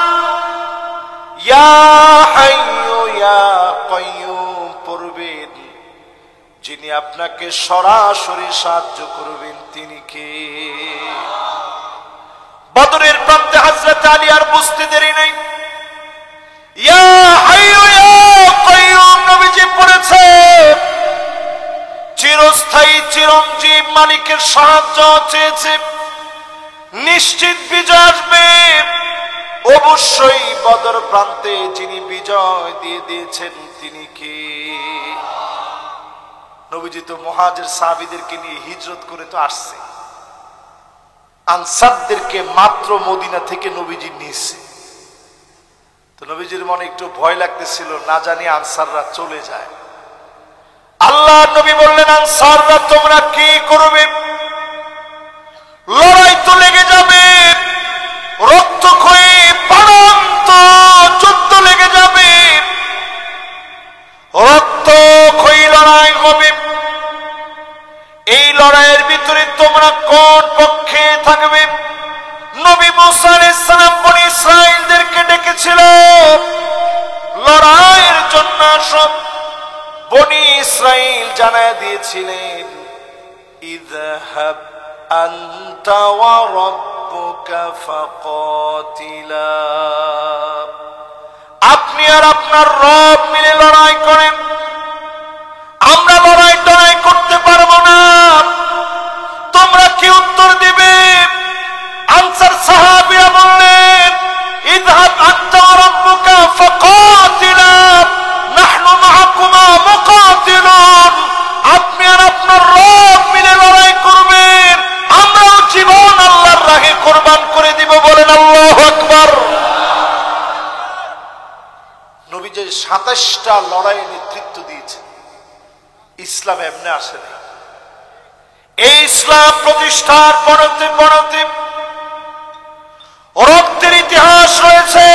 Speaker 1: ইয়া হাইয়ু ইয়া কাইয়্যুম পড়বেন। যিনি আপনাকে সরাসরি সাহায্য করবেন তিনি কে? বদরের প্রান্তে হযরত আলী আর বুঝতে দেরি নেই। ইয়া হাইয়ু ইয়া কাইয়্যুম নবীজি পড়েছে। চিরস্থায়ী চিরঞ্জীব মালিকের সাহায্য চেয়েছে। নিশ্চিত বিজয় আসবে। অবশ্যই বদর প্রান্তে যিনি বিজয় দিয়ে দিয়েছেন তিনি কে? নবীজি তো মুহাজির সাহাবীদেরকে নিয়ে হিজরত করে তো আসছে। আনসারদেরকে মাত্র মদিনা থেকে নবীজি নিয়েছে। তো নবীজির মনে একটু ভয় লাগতেছিল, না জানি আনসাররা চলে যায়। আল্লাহ নবী বললেন, আনসাররা তোমরা কি করবে? লড়াই তো লেগে যাবে, রক্তক্ষয়ী প্রাণান্ত যুদ্ধ লেগে যাবে, রক্তক্ষয়ী লড়াই হবে। এই লড়াইয়ের ভিতরে তোমরা কোন পক্ষে থাকবে? নবী মুসা আলাইহিস সালাম বনি ইসরাঈলদেরকে ডেকেছিল লড়াইয়ের জন্য। সব বনি ইসরাঈল জানায় দিয়েছিলেন, ইযহাব আনতা ওয়া রাব্বুকা ফাকাতিলা। আপনি আর আপনার রব মিলে লড়াই করেন, আমরা লড়াই টড়াই করতে পারবো না। তোমরা কি উত্তর দিবে? আনসার সাহাবীরা বললেন, ইযহাব আনতা ওয়া রাব্বুকা ফাকাতিলা নাহনু মাআকুমা মুকাতিলুন। আপনি আর আপনার রব মিলে লড়াই করবেন, আমরাও জীবন আল্লাহর রাহে কুরবান করে দিব। বলেন আল্লাহু আকবার। নবী যে ২৭টা লড়াইয়ে নেতৃত্ব দিয়েছেন। ইসলাম এমনি আসে না। এই ইসলাম প্রতিষ্ঠার পরতে পরতে রক্তের ইতিহাস রয়েছে।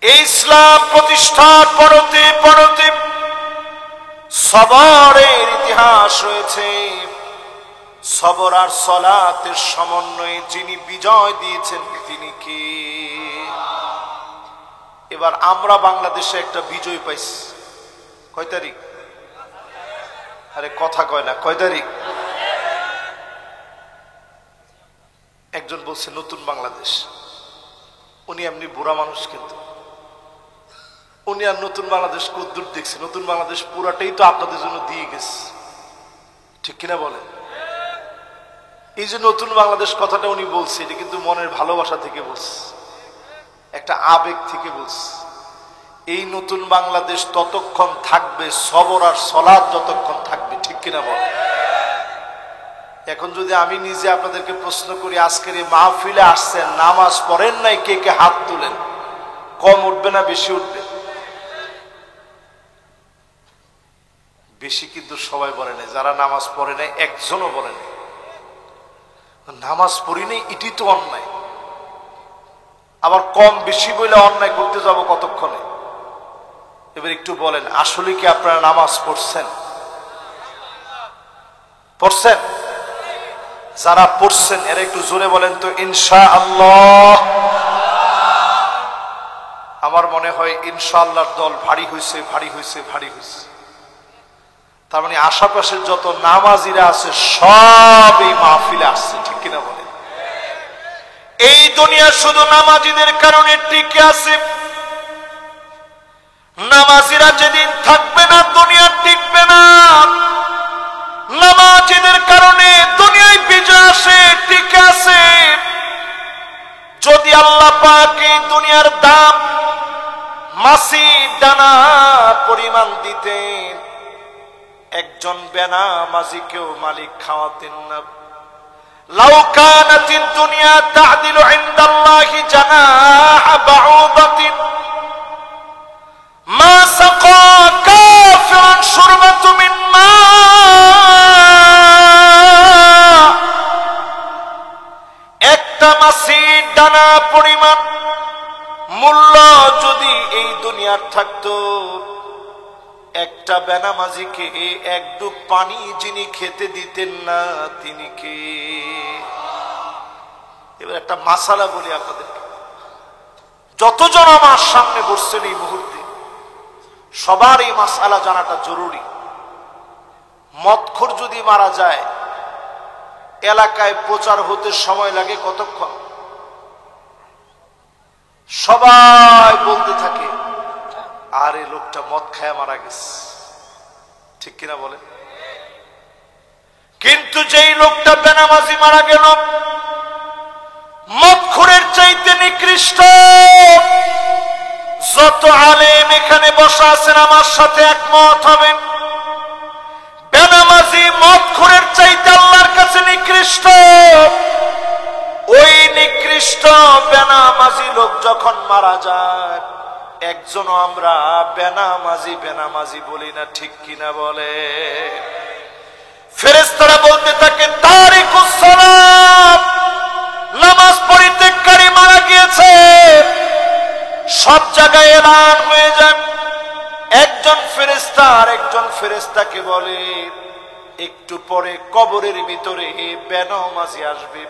Speaker 1: এই ইসলাম প্রতিষ্ঠার পরতে পরতে সবরের ইতিহাস রয়েছে। সবর আর সালাতের সমন্বয়ে যিনি বিজয় দিয়েছেন তিনি কে? এবার আমরা বাংলাদেশে একটা বিজয় পাইছি। কয় তারিখ? আরে কথা কয় না। কয় তারিখ? একজন বলছে নতুন বাংলাদেশ। উনি এমনি বুড়া মানুষ, কিন্তু উনি আর নতুন বাংলাদেশ কদ্দূর দেখছে? নতুন বাংলাদেশ পুরাটাই তো আপনাদের জন্য দিয়ে গেছে, ঠিক কিনা বলেন? এই যে নতুন বাংলাদেশ কথাটা উনি বলছে, এটা কিন্তু মনের ভালোবাসা থেকে বলছে, একটা আবেগ থেকে বলছে। এই নতুন বাংলাদেশ ততক্ষণ থাকবে সবর আর সালাত যতক্ষণ থাকবে, ঠিক কিনা বলেন? এখন যদি আমি নিজে আপনাদেরকে প্রশ্ন করি, আজকের এই মাহফিলে আসছেন, নামাজ পড়েন নাই, কে কে হাত তুলেন? কম উঠবে না বেশি উঠবে? বেশি কিন্তু সবাই বলে নাই। যারা নামাজ পড়ে নাই একজনও বলে নাই। নামাজ পড়ি নাই এটি তো অন্যায়। আবার কম বেশি বলে অন্যায় করতে যাব কতক্ষণে? এবার একটু বলেন, আসলে কি আপনারা নামাজ পড়ছেন? পড়ছেন? যারা পড়ছেন এরা একটু জোরে বলেন তো ইনশাআল্লাহ। আমার মনে হয় ইনশাআল্লাহর দল ভারী হয়েছে, ভারী হয়েছে, ভারী হয়েছে। তার মানে আশেপাশের যত নামাজিরা আছে সব এই মাহফিলে আসছে, ঠিক কিনা বলেন? এই দুনিয়া শুধু নামাজীদের কারণে টিকে আছে। নামাজীরা যেদিন থাকবে না দুনিয়া টিকবে না। নামাজীদের কারণে দুনিয়ায় বিজয় আসে, টিকে আছে। যদি আল্লাহ পাক এই দুনিয়ার দাম মাছির দানা পরিমাণ দিতেন, একজন বেনামাজিকেও মালিক খাওয়াতেন না। লাউ কানাতিদ দুনিয়া তা'দিলু ইনদাল্লাহি জানাহা বাউদাতিন মা সাকা কাফিরুন শুরবাতু মিন মা। একটা মাছির দানা পরিমাণ মূল্য যদি এই দুনিয়ার থাকতো, একটা বেনামাজিকে এক ডুব পানি যিনি খেতে দিতেন না তিনি কে? এবার একটা মাসালা বলি আপনাদেরকে। যতজন আমার সামনে বসছেন এই মুহূর্তে, সবার এই মাসালা জানাটা জরুরি। মদখোর যদি মারা যায়, এলাকায় প্রচার হতে সময় লাগে কতক্ষণ? সবাই বলতে থাকে আরে লোকটা মদ খায় মারা গেছে, ঠিক কিনা বলে? কিন্তু যেই লোকটা বেনামাজি মারা গেল, মদখোরের চাইতে নিকৃষ্ট। যত আলেম এখানে বসা আছেন আমার সাথে একমত হবেন, বেনামাজি মদখোরের চাইতে আল্লাহর কাছে নিকৃষ্ট। ওই নিকৃষ্ট বেনামাজি লোক যখন মারা যায়, একজনও আমরা বেনামাজি বেনামাজি বলি না, ঠিক কিনা বলে? ফেরেশতারা বলতে থাকে তারিকুস সালাত, নামাজ পরিত্যাগকারী মারা গিয়েছে। সব জায়গায় এলান হয়ে যায়। একজন ফেরেশতা আরেকজন ফেরেশতাকে বলে একটু পরে কবরের ভিতরে বেনামাজি আসবে।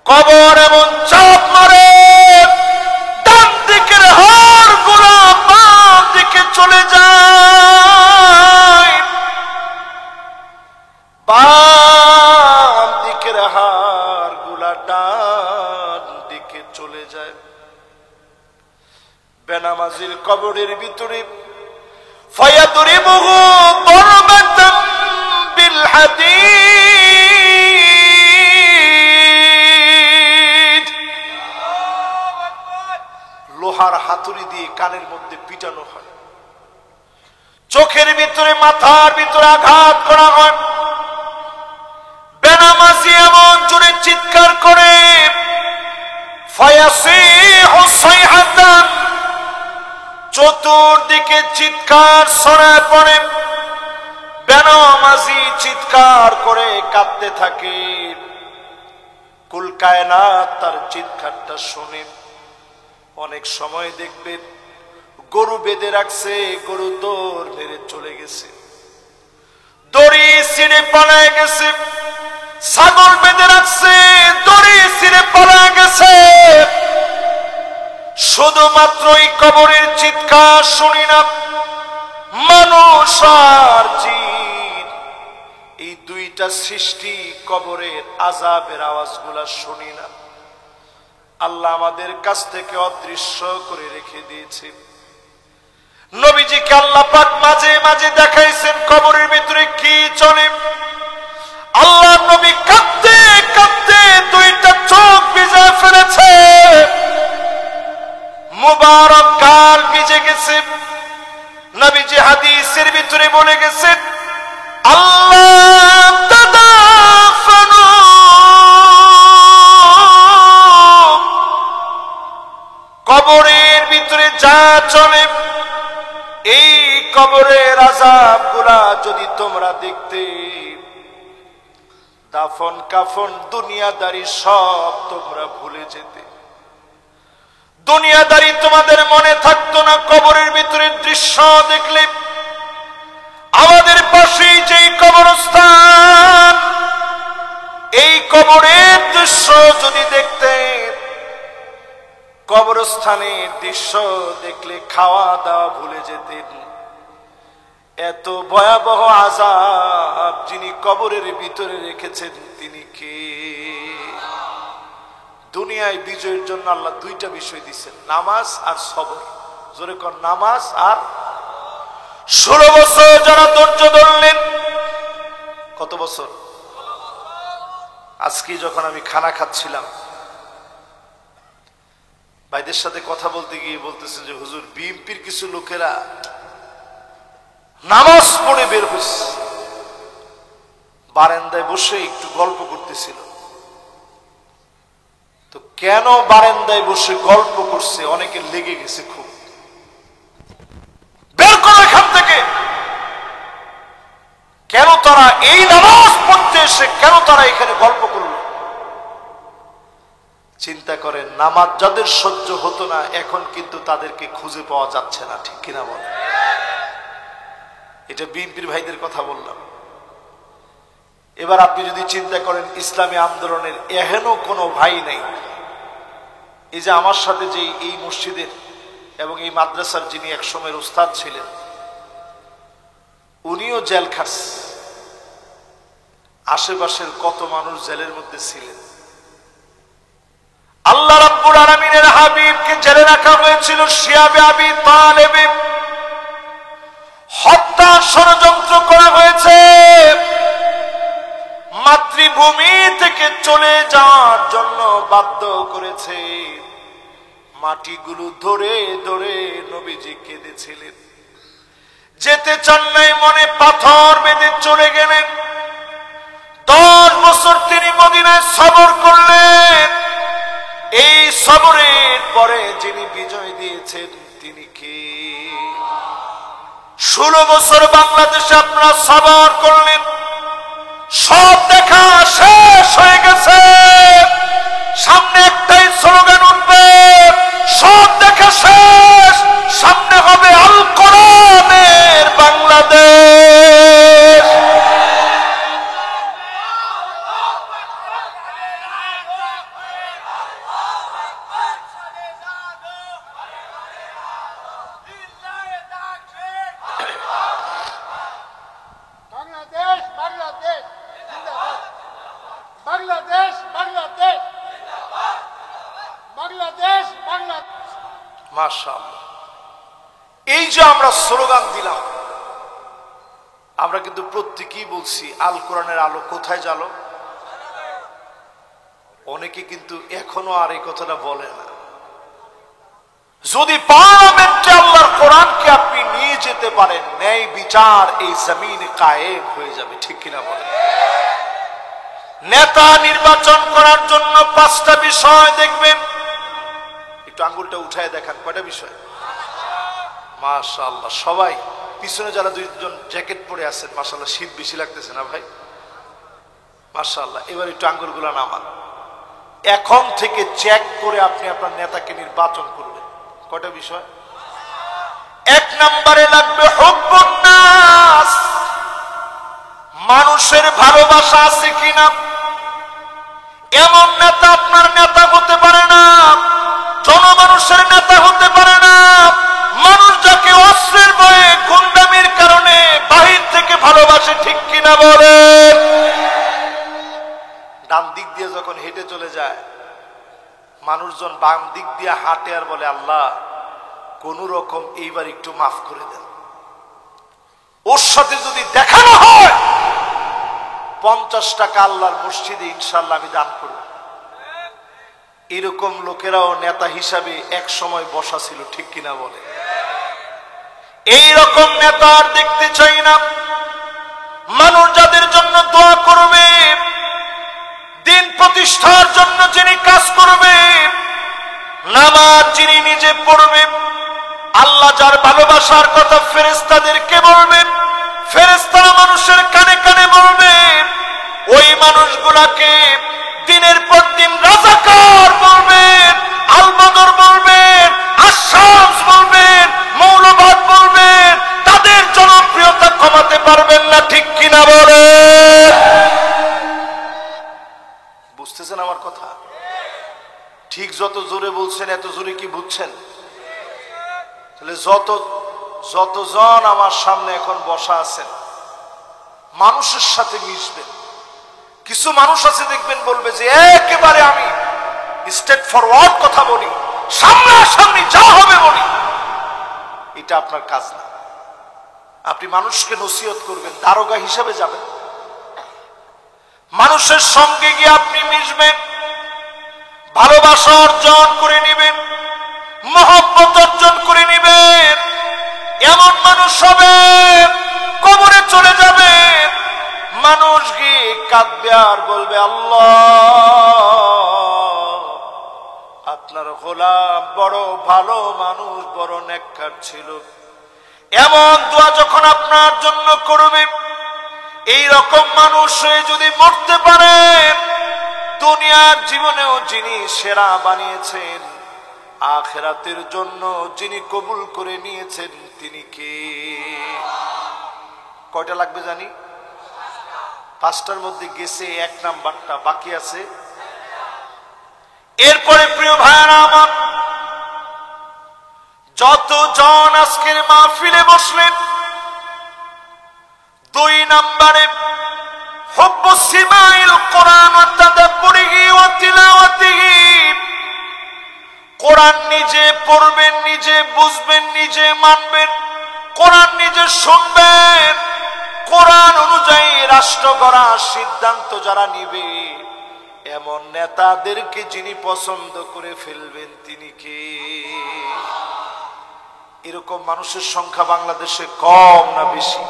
Speaker 1: কবর এমন চাপ মারে, ডান দিকের হাড় গুলা বাম দিকে চলে যায়, বাম দিকের হাড় গুলা ডান দিকে চলে যায়। বেনামাজির কবরের ভিতরে ফায়াদরিবুহু দরবাতাম বিল হাদীদ, লোহার হাতুড়ি দিয়ে কানের মধ্যে পিটানো হয়, চোখের ভিতরে মাথার ভিতরে আঘাত করা হয়। বেনামাজি এমন জোরে চিৎকার করে ফায়াসিহু সাইহাতান, চতুর্দিকে চিৎকার ছড়ায় পড়ে। বেনামাজি চিৎকার করে কাঁদতে থাকে। কুল কায়নাত তার চিৎকারটা শুনে। অনেক সময় দেখবেন গরু বেঁধে রাখছে, গরু দৌড় মেরে চলে গেছে, দড়ি ছিঁড়ে পালায় গেছে। ছাগল বেঁধে রাখছে, দড়ি ছিঁড়ে পালায় গেছে। শুধুমাত্র এই কবরের চিৎকার শুনি না, মানুষ আর জিন, এই দুইটা সৃষ্টি কবরের আযাবের আওয়াজগুলা শুনি না। আল্লাহ আমাদের কাছ থেকে অদৃশ্য করে রেখে দিয়েছে। নবীজিকে আল্লাহ পাক মাঝে মাঝে দেখাইছেন কবরের ভিতরে কি চলে। আল্লাহ নবী কাঁদতে কাঁদতে দুইটা চোখ ভিজে ফেলেছে, মুবারক গাল ভিজে গেছে। নবীজি হাদিসের ভিতরে বলে গেছেন আল্লাহ তাদাফানু, কবরের ভিতরে যা চলে, এই কবরের আযাব গুলা যদি তোমরা দেখতে, দাফন কাফন দুনিয়াদারি সব তোমরা ভুলে যেতে। দুনিয়াদারি তোমাদের মনে থাকতো না। কবরের ভিতরে দৃশ্য দেখলে, আমাদের পাশেই যেই কবরস্থান, এই কবরের দৃশ্য যদি দেখতে, কবরস্থানের দৃশ্য দেখলে খাওয়া দাওয়া ভুলে যেতেন। এত ভয়াবহ আযাব যিনি কবরের ভিতরে রেখেছেন তিনি কে? দুনিয়ায় বিজয়ের জন্য আল্লাহ দুইটা বিষয় দিচ্ছেন, নামাজ আর সবর। জোরে কর, নামাজ আর। 16 বছর যারা ধৈর্য ধরলেন, কত বছর? আজকে যখন আমি খানা খাচ্ছিলাম, ভাইদের সাথে কথা বলতে গিয়ে বলতেছে যে হুজুর, বিএনপির কিছু লোকেরা নামাজ পড়ে বের হচ্ছে, বারান্দায় বসে একটু গল্প করতেছিল। তো কেন বারান্দায় বসে গল্প করছে, অনেকে লেগে গেছে খুব। বের করো এখান থেকে। কেন তারা এই নামাজ পড়তে এসে কেন তারা এখানে গল্প করলো? চিন্তা করেন, নামাজ যাদের সহ্য হতো না, এখন কিন্তু তাদেরকে খুঁজে পাওয়া যাচ্ছে না, ঠিক কিনা বলে? এটা বিএনপির ভাইদের কথা বললাম। এবার আপনি যদি চিন্তা করেন, ইসলামী আন্দোলনের এহেন কোনো ভাই নেই। এই যে আমার সাথে যে এই মসজিদের এবং এই মাদ্রাসার যিনি একসময়ের উস্তাদ ছিলেন, উনিও জেল খাস। আশেপাশের কত মানুষ জেলের মধ্যে ছিলেন। আল্লাহ রাব্বুল আলামিনের হাবিবকে জেলে রাখা হয়েছিল শিয়াবে আবি তালেব। হত্যা ষড়যন্ত্র করা হয়েছে। মাতৃভূমি থেকে চলে যাওয়ার জন্য বাধ্য করেছে। মাটিগুলো ধরে ধরে নবীজি কেঁদেছিলেন। যেতে চান নাই, মনে পাথর বেঁধে চলে গেলেন। 10 বছর তিনি মদিনায় সবর করলেন। এই সবরের পরে যিনি বিজয় দিয়েছেন তিনি কে? 16 বছর বাংলাদেশে আপনারা সবর করলেন, সব দেখা শেষ হয়ে গেছে। সামনে একটাই স্লোগান উঠবে, সব দেখা শেষ, সামনে হবে আল কোরআনের বাংলাদেশ। মাশাআল্লাহ। এই যে আমরা স্লোগান দিলাম, আমরা কিন্তু প্রত্যেকেই বলছি আল কোরআনের আলো কোথায় জ্বালো। অনেকে কিন্তু এখনো আর এই কথাটা বলে না। যদি পার্লামেন্টে আল্লাহর কোরআনকে আপনি নিয়ে যেতে পারেন, ন্যায় বিচার এই জমিনে কায়েম হয়ে যাবে, ঠিক কিনা বলেন? নেতা নির্বাচন করার জন্য 5টা বিষয় দেখবেন। একটু আঙ্গুলটা উঠায় দেখান, কয়টা বিষয়? মাশাআল্লাহ। সবাই পিছনে যারা 2জন জ্যাকেট পরে আছেন, মাশাআল্লাহ, শীত বেশি লাগতেছে না ভাই? মাশাআল্লাহ। এবার একটু আঙ্গুলগুলো নামান। এখন থেকে চেক করে আপনি আপনার নেতাকে নির্বাচন করবেন। কয়টা বিষয়? 1 নম্বরে লাগবে হুব্বুন নাস, মানুষের ভালোবাসা আছে কিনা। এমন নেতা আপনার নেতা হতে পারে না, জনমানুষের নেতা হতে পারে না। মানুষ যাকে অস্ত্রের ভয়ে, গুন্ডামির কারণে বাহির থেকে ভালোবাসে, ঠিক কিনা বলেন? ডান দিক দিয়ে যখন হেঁটে চলে যায়, মানুষজন বাম দিক দিয়ে হাঁটে আর বলে, আল্লাহ কোন রকম এইবার একটু মাফ করে দেন। ওর সাথে যদি দেখানো হয় 50 টাকা আল্লাহর মসজিদে ইনশাআল্লাহ আমি দান করব। এরকম লোকেরাও নেতা হিসাবে এক সময় বসা ছিল, ঠিক কিনা বলে? এই রকম নেতা আর দেখতে চাই না। মানুষ যাদের জন্য দোয়া করবে, দিন প্রতিষ্ঠার জন্য যিনি কাজ করবে, নামাজ যিনি নিজে পড়বে, আল্লাহ যার ভালোবাসার কথা ফেরেশতাদেরকে বলবে, ফেরেশতারা মানুষের কানে কানে বলবে, ওই মানুষগুলাকে দিনের পর দিন রাজাকার বলবেন, আল বদর বলবেন, আশ-শামস বলবেন, মৌলবাদ বলবেন। তাদের জনপ্রিয়তা কমাতে পারবেন না, ঠিক কিনা বলেন? বুঝতেছেন আমার কথা? ঠিক যত জোরে বলছেন, এত জোরে কি বুঝছেন? তাহলে যতজন আমার সামনে এখন বসা আছেন, মানুষের সাথে মিশবেন। কিছু মানুষ আছে দেখবেন, বলবে যে একেবারে আমি স্ট্রেট ফরওয়ার্ড কথা বলি, সামনাসামনি যা হবে বলি, এটা আপনার কাজ না। আপনি মানুষকে নসিহত করবেন, দারোগা হিসেবে যাবেন, মানুষের সঙ্গে গিয়ে আপনি মিশবেন, ভালোবাসা অর্জন করে নেবেন, মহব্বত অর্জন করে নেবেন। এমন মানুষ হবে কবরে চলে যাবে, মানুষ গিয়ে কাঁদবে আর বলবে, আল্লাহ আপনার গোলাম বড় ভালো মানুষ, বড় নেককার ছিল। এমন দোয়া যখন আপনার জন্য করবে, এই রকম মানুষ হয়ে যদি মরতে পারেন, দুনিয়ার জীবনেও যিনি সেরা বানিয়েছেন, আখিরাতের জন্য যিনি কবুল করে নিয়েছেন, তিনি কে? কয়টা লাগবে জানি? 5টার মধ্যে গেছে 1 নাম্বারটা, বাকি আছে। এরপরে প্রিয় ভাইরা আমার, যতজন আজকের মাহফিলে বসলেন, 2 নাম্বারে হুব্বু সিমাইল কোরআন ওয়া তাদাব্বুরিহি ওয়া তিলাওয়াতিহি। কোরআন নিজে পড়বেন, নিজে বুঝবেন, নিজে মানবেন, কোরআন নিজে শুনবেন, কোরআন অনুযায়ী রাষ্ট্র গড়ার সিদ্ধান্ত যারা নিবে, এমন নেতাদেরকে যিনি পছন্দ করে ফেলবেন, তিনি কে? এরকম মানুষের সংখ্যা বাংলাদেশে কম না বেশি?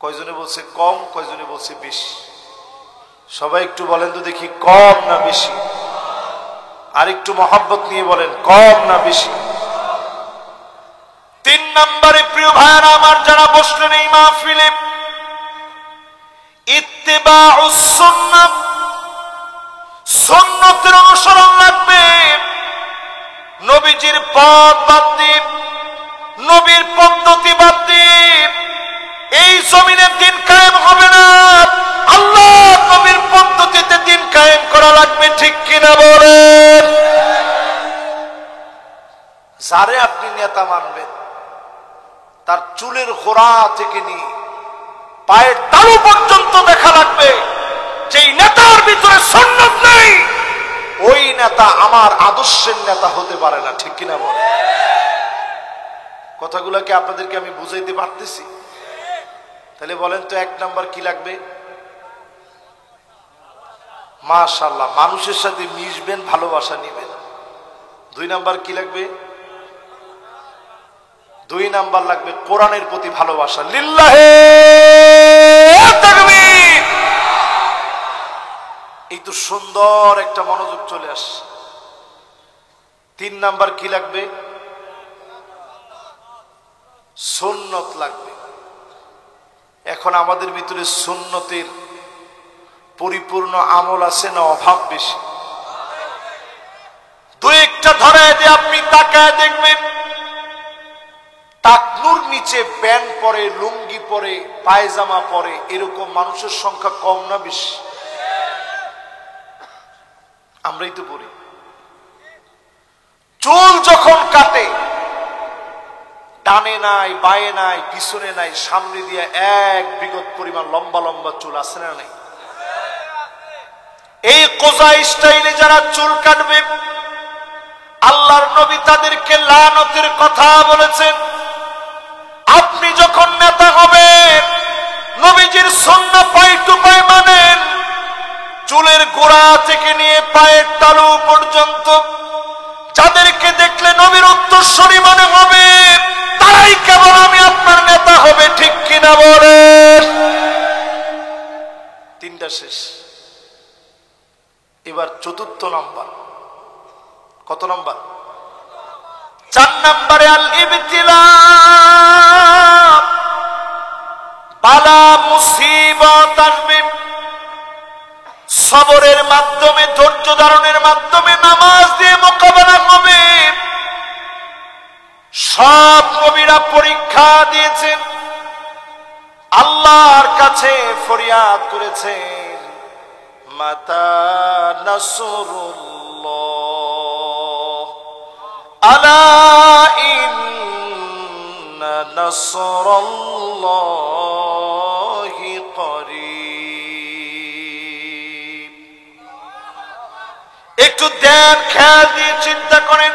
Speaker 1: কয়জনে বলছে কম, কয়জনে বলছে বেশি? সবাই একটু বলেন তো দেখি, কম না বেশি? আর একটু মহব্বত নিয়ে বলেন, কম না বেশি? 3 নম্বরে প্রিয় ভাইরা আমার, যারা বসলেন এই মাহফিলে, ইত্তিবাউস সুন্নাহ, সুন্নতের অনুসরণ লাগবে। নবীজির পথ বাদ দিয়ে, নবীর পদ্ধতি বাদ দিয়ে এই জমিনে দিন কায়েম হবে না। আল্লাহ নবীর পদ্ধতিতে দিন কায়েম করা লাগবে, ঠিক কিনা বলেন? যারে আপনি নেতা মানবেন, তার চুলের গোড়া থেকে নিয়ে পায়ের তালু পর্যন্ত দেখা লাগবে। যেই নেতার ভিতরে সুন্নাত নেই, ওই নেতা আমার আদর্শের নেতা হতে পারে না, ঠিক কিনা বলেন? কথাগুলোকে আপনাদেরকে আমি বুঝাইতে পারতেছি? তাহলে বলেন তো 1 নাম্বার কি লাগবে? মাশাআল্লাহ, মানুষের সাথে মিশবেন, ভালোবাসা নেবেন। 2 নাম্বার কি লাগবে? 2 নাম্বার লাগবে কোরআনের প্রতি ভালোবাসা। লিল্লাহে তাকবীর! এই তো সুন্দর একটা মনোযোগ চলে আসে। 3 নাম্বার কি লাগবে? সুন্নত লাগবে। এখন আমাদের ভিতরে সুন্নতের পরিপূর্ণ আমল আছে না অভাব বেশি? 2-1টা ধরায় দিয়ে আপনি তাকায় দেখবেন, টাকনুর নিচে প্যান্ট পরে, লুঙ্গি পরে, পায়জামা পরে, এরকম মানুষের সংখ্যা কম না বেশি? আমরাই তো পড়ি। চুল যখন কাটে, ডানে নাই, বায়ে নাই, পিছনে নাই, সামনে দিয়ে 1 বিগত পরিমাণ লম্বা লম্বা চুল আছে না নাই? এই কোজা স্টাইলে যারা চুল কাটবে, আল্লাহর নবী তাদেরকে লানতের কথা বলেছেন। আপনি যখন নেতা হবেন, নবীজির সুন্নাহ পাই টু পাই মানেন, চুলের গোড়া থেকে নিয়ে পায়ের তালু পর্যন্ত যাদেরকে দেখলে নবীর উত্তরসূরি মনে হবে, তারাই কেবল আমি আপনার নেতা হবে, ঠিক কিনা বলেন? 3টা শেষ। এবার 4র্থ নাম্বার। কত নাম্বার? 4 নম্বরে আল ইবতিলা, বালা মুসিবত আসবে, সবরের মাধ্যমে, ধৈর্য ধারণের মাধ্যমে, নামাজ দিয়ে মোকাবেলা হবে। সব নবীরা পরীক্ষা দিয়েছেন, আল্লাহর কাছে ফরিয়াদ করেছেন, মাতা নাসরুল্লাহ, আলা ইন্না নাসরাল্লাহি করিব। একটু দেন, খেয়াল দিয়ে চিন্তা করেন।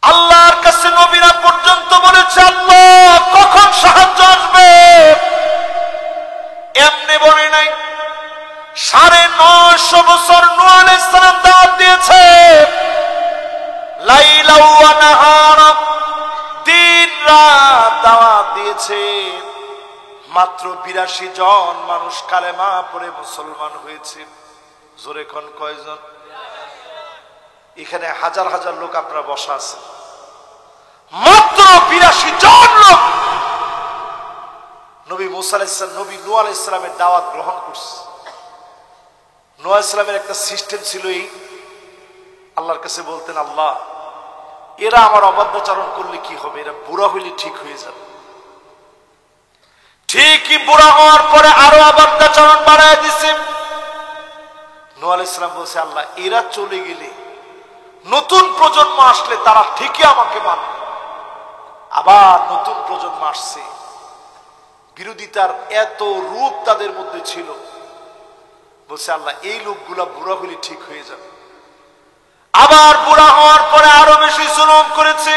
Speaker 1: আল্লাহর কাছে নবীরা পর্যন্ত বলেছে, আল্লাহ কখন সাহায্য আসবে, এমনি বলে নাই। 950 বছর নূহ আলাইহিস সালাম দাওয়াত দিয়েছে, লাইলা ওয়া নাহারা, দিন রাত দাওয়াত দিয়েছে। মাত্র 82 জন মানুষ কালেমা পড়ে মুসলমান হয়েছে। জোরে কোন কয়জন? এখানে হাজার হাজার লোক আপনারা বসা আছে, মাত্র 82 জন লোক নবী মুসা আলাইহিস সালাম, নবী নূহ আলাইহিস সালামের দাওয়াত গ্রহণ করছে। নূহ আলাইহিস সালামের একটা সিস্টেম ছিল, এই আল্লাহর কাছে বলতেন, আল্লাহ এরা আমার অবাধ্যাচরণ করলে কি হবে, এরা বুড়া হইলে ঠিক হয়ে যাবে। ঠিকই বুড়া হওয়ার পরে আরো অবাধ্যাচরণ বাড়ায় দিছে। নূহ আলাইহিস সালাম বলছে, আল্লাহ এরা চলে গেলে নতুন প্রজন্ম আসলে তারা ঠিকই আমাকে মানবে। আবার নতুন প্রজন্ম আসছে, বিরোধিতার এত রূপ তাদের মধ্যে ছিল। বলছে, আল্লাহ এই লোকগুলা বুড়া হলে ঠিক হয়ে যাবে। আবার বুড়া হওয়ার পরে আরো বেশি জুলুম করেছে,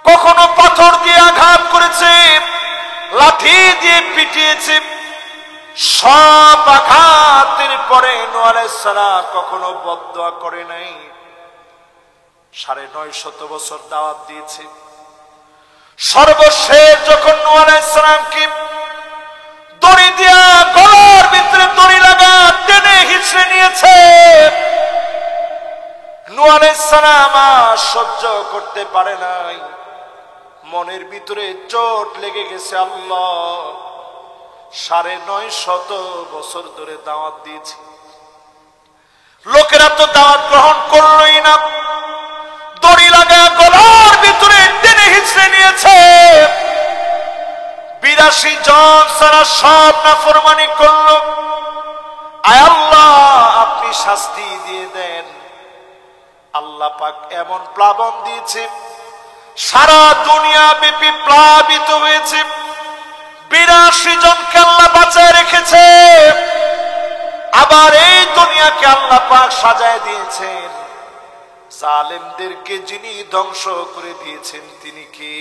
Speaker 1: কখনো পাথর দিয়ে আঘাত করেছে, লাঠি দিয়ে পিটিয়েছে। সব আঘাতের পরে নূহ আলাইহিস সালাম কখনো বদদুয়া করে নাই। 950 বছর দাওয়াত দিয়েছে। সর্বশেষ যখন নূহ আলাইহিস সালামকে দড়ি দিয়া গলার ভিতরে দড়ি লাগা টেনে হিঁচড়ে নিয়েছে, নূহ আলাইহিস সালাম আর সহ্য করতে পারে নাই। মনের ভিতরে চোট লেগে গেছে। আল্লাহ 950 বছর ধরে দাওয়াত দিয়েছি, লোকেরা তো দাওয়াত গ্রহণ করলোই না। দড়ি লাগা গলার ভিতরে টেনে হিঁচড়ে নিয়েছে। 82 জন সারা সব নাফরমানি করলো। আয় আল্লাহ আপনি শাস্তি দিয়ে দেন। আল্লাহ পাক এমন প্লাবন দিয়েছে, সারা দুনিয়া ব্যাপী প্লাবিত হয়েছে। 82 জনকে আল্লাহ বাঁচায় রেখেছে। আবার এই দুনিয়াকে আল্লাহ পাক সাজায় দিয়েছেন। জালেমদেরকে যিনি ধ্বংস করে দিয়েছেন তিনি কে?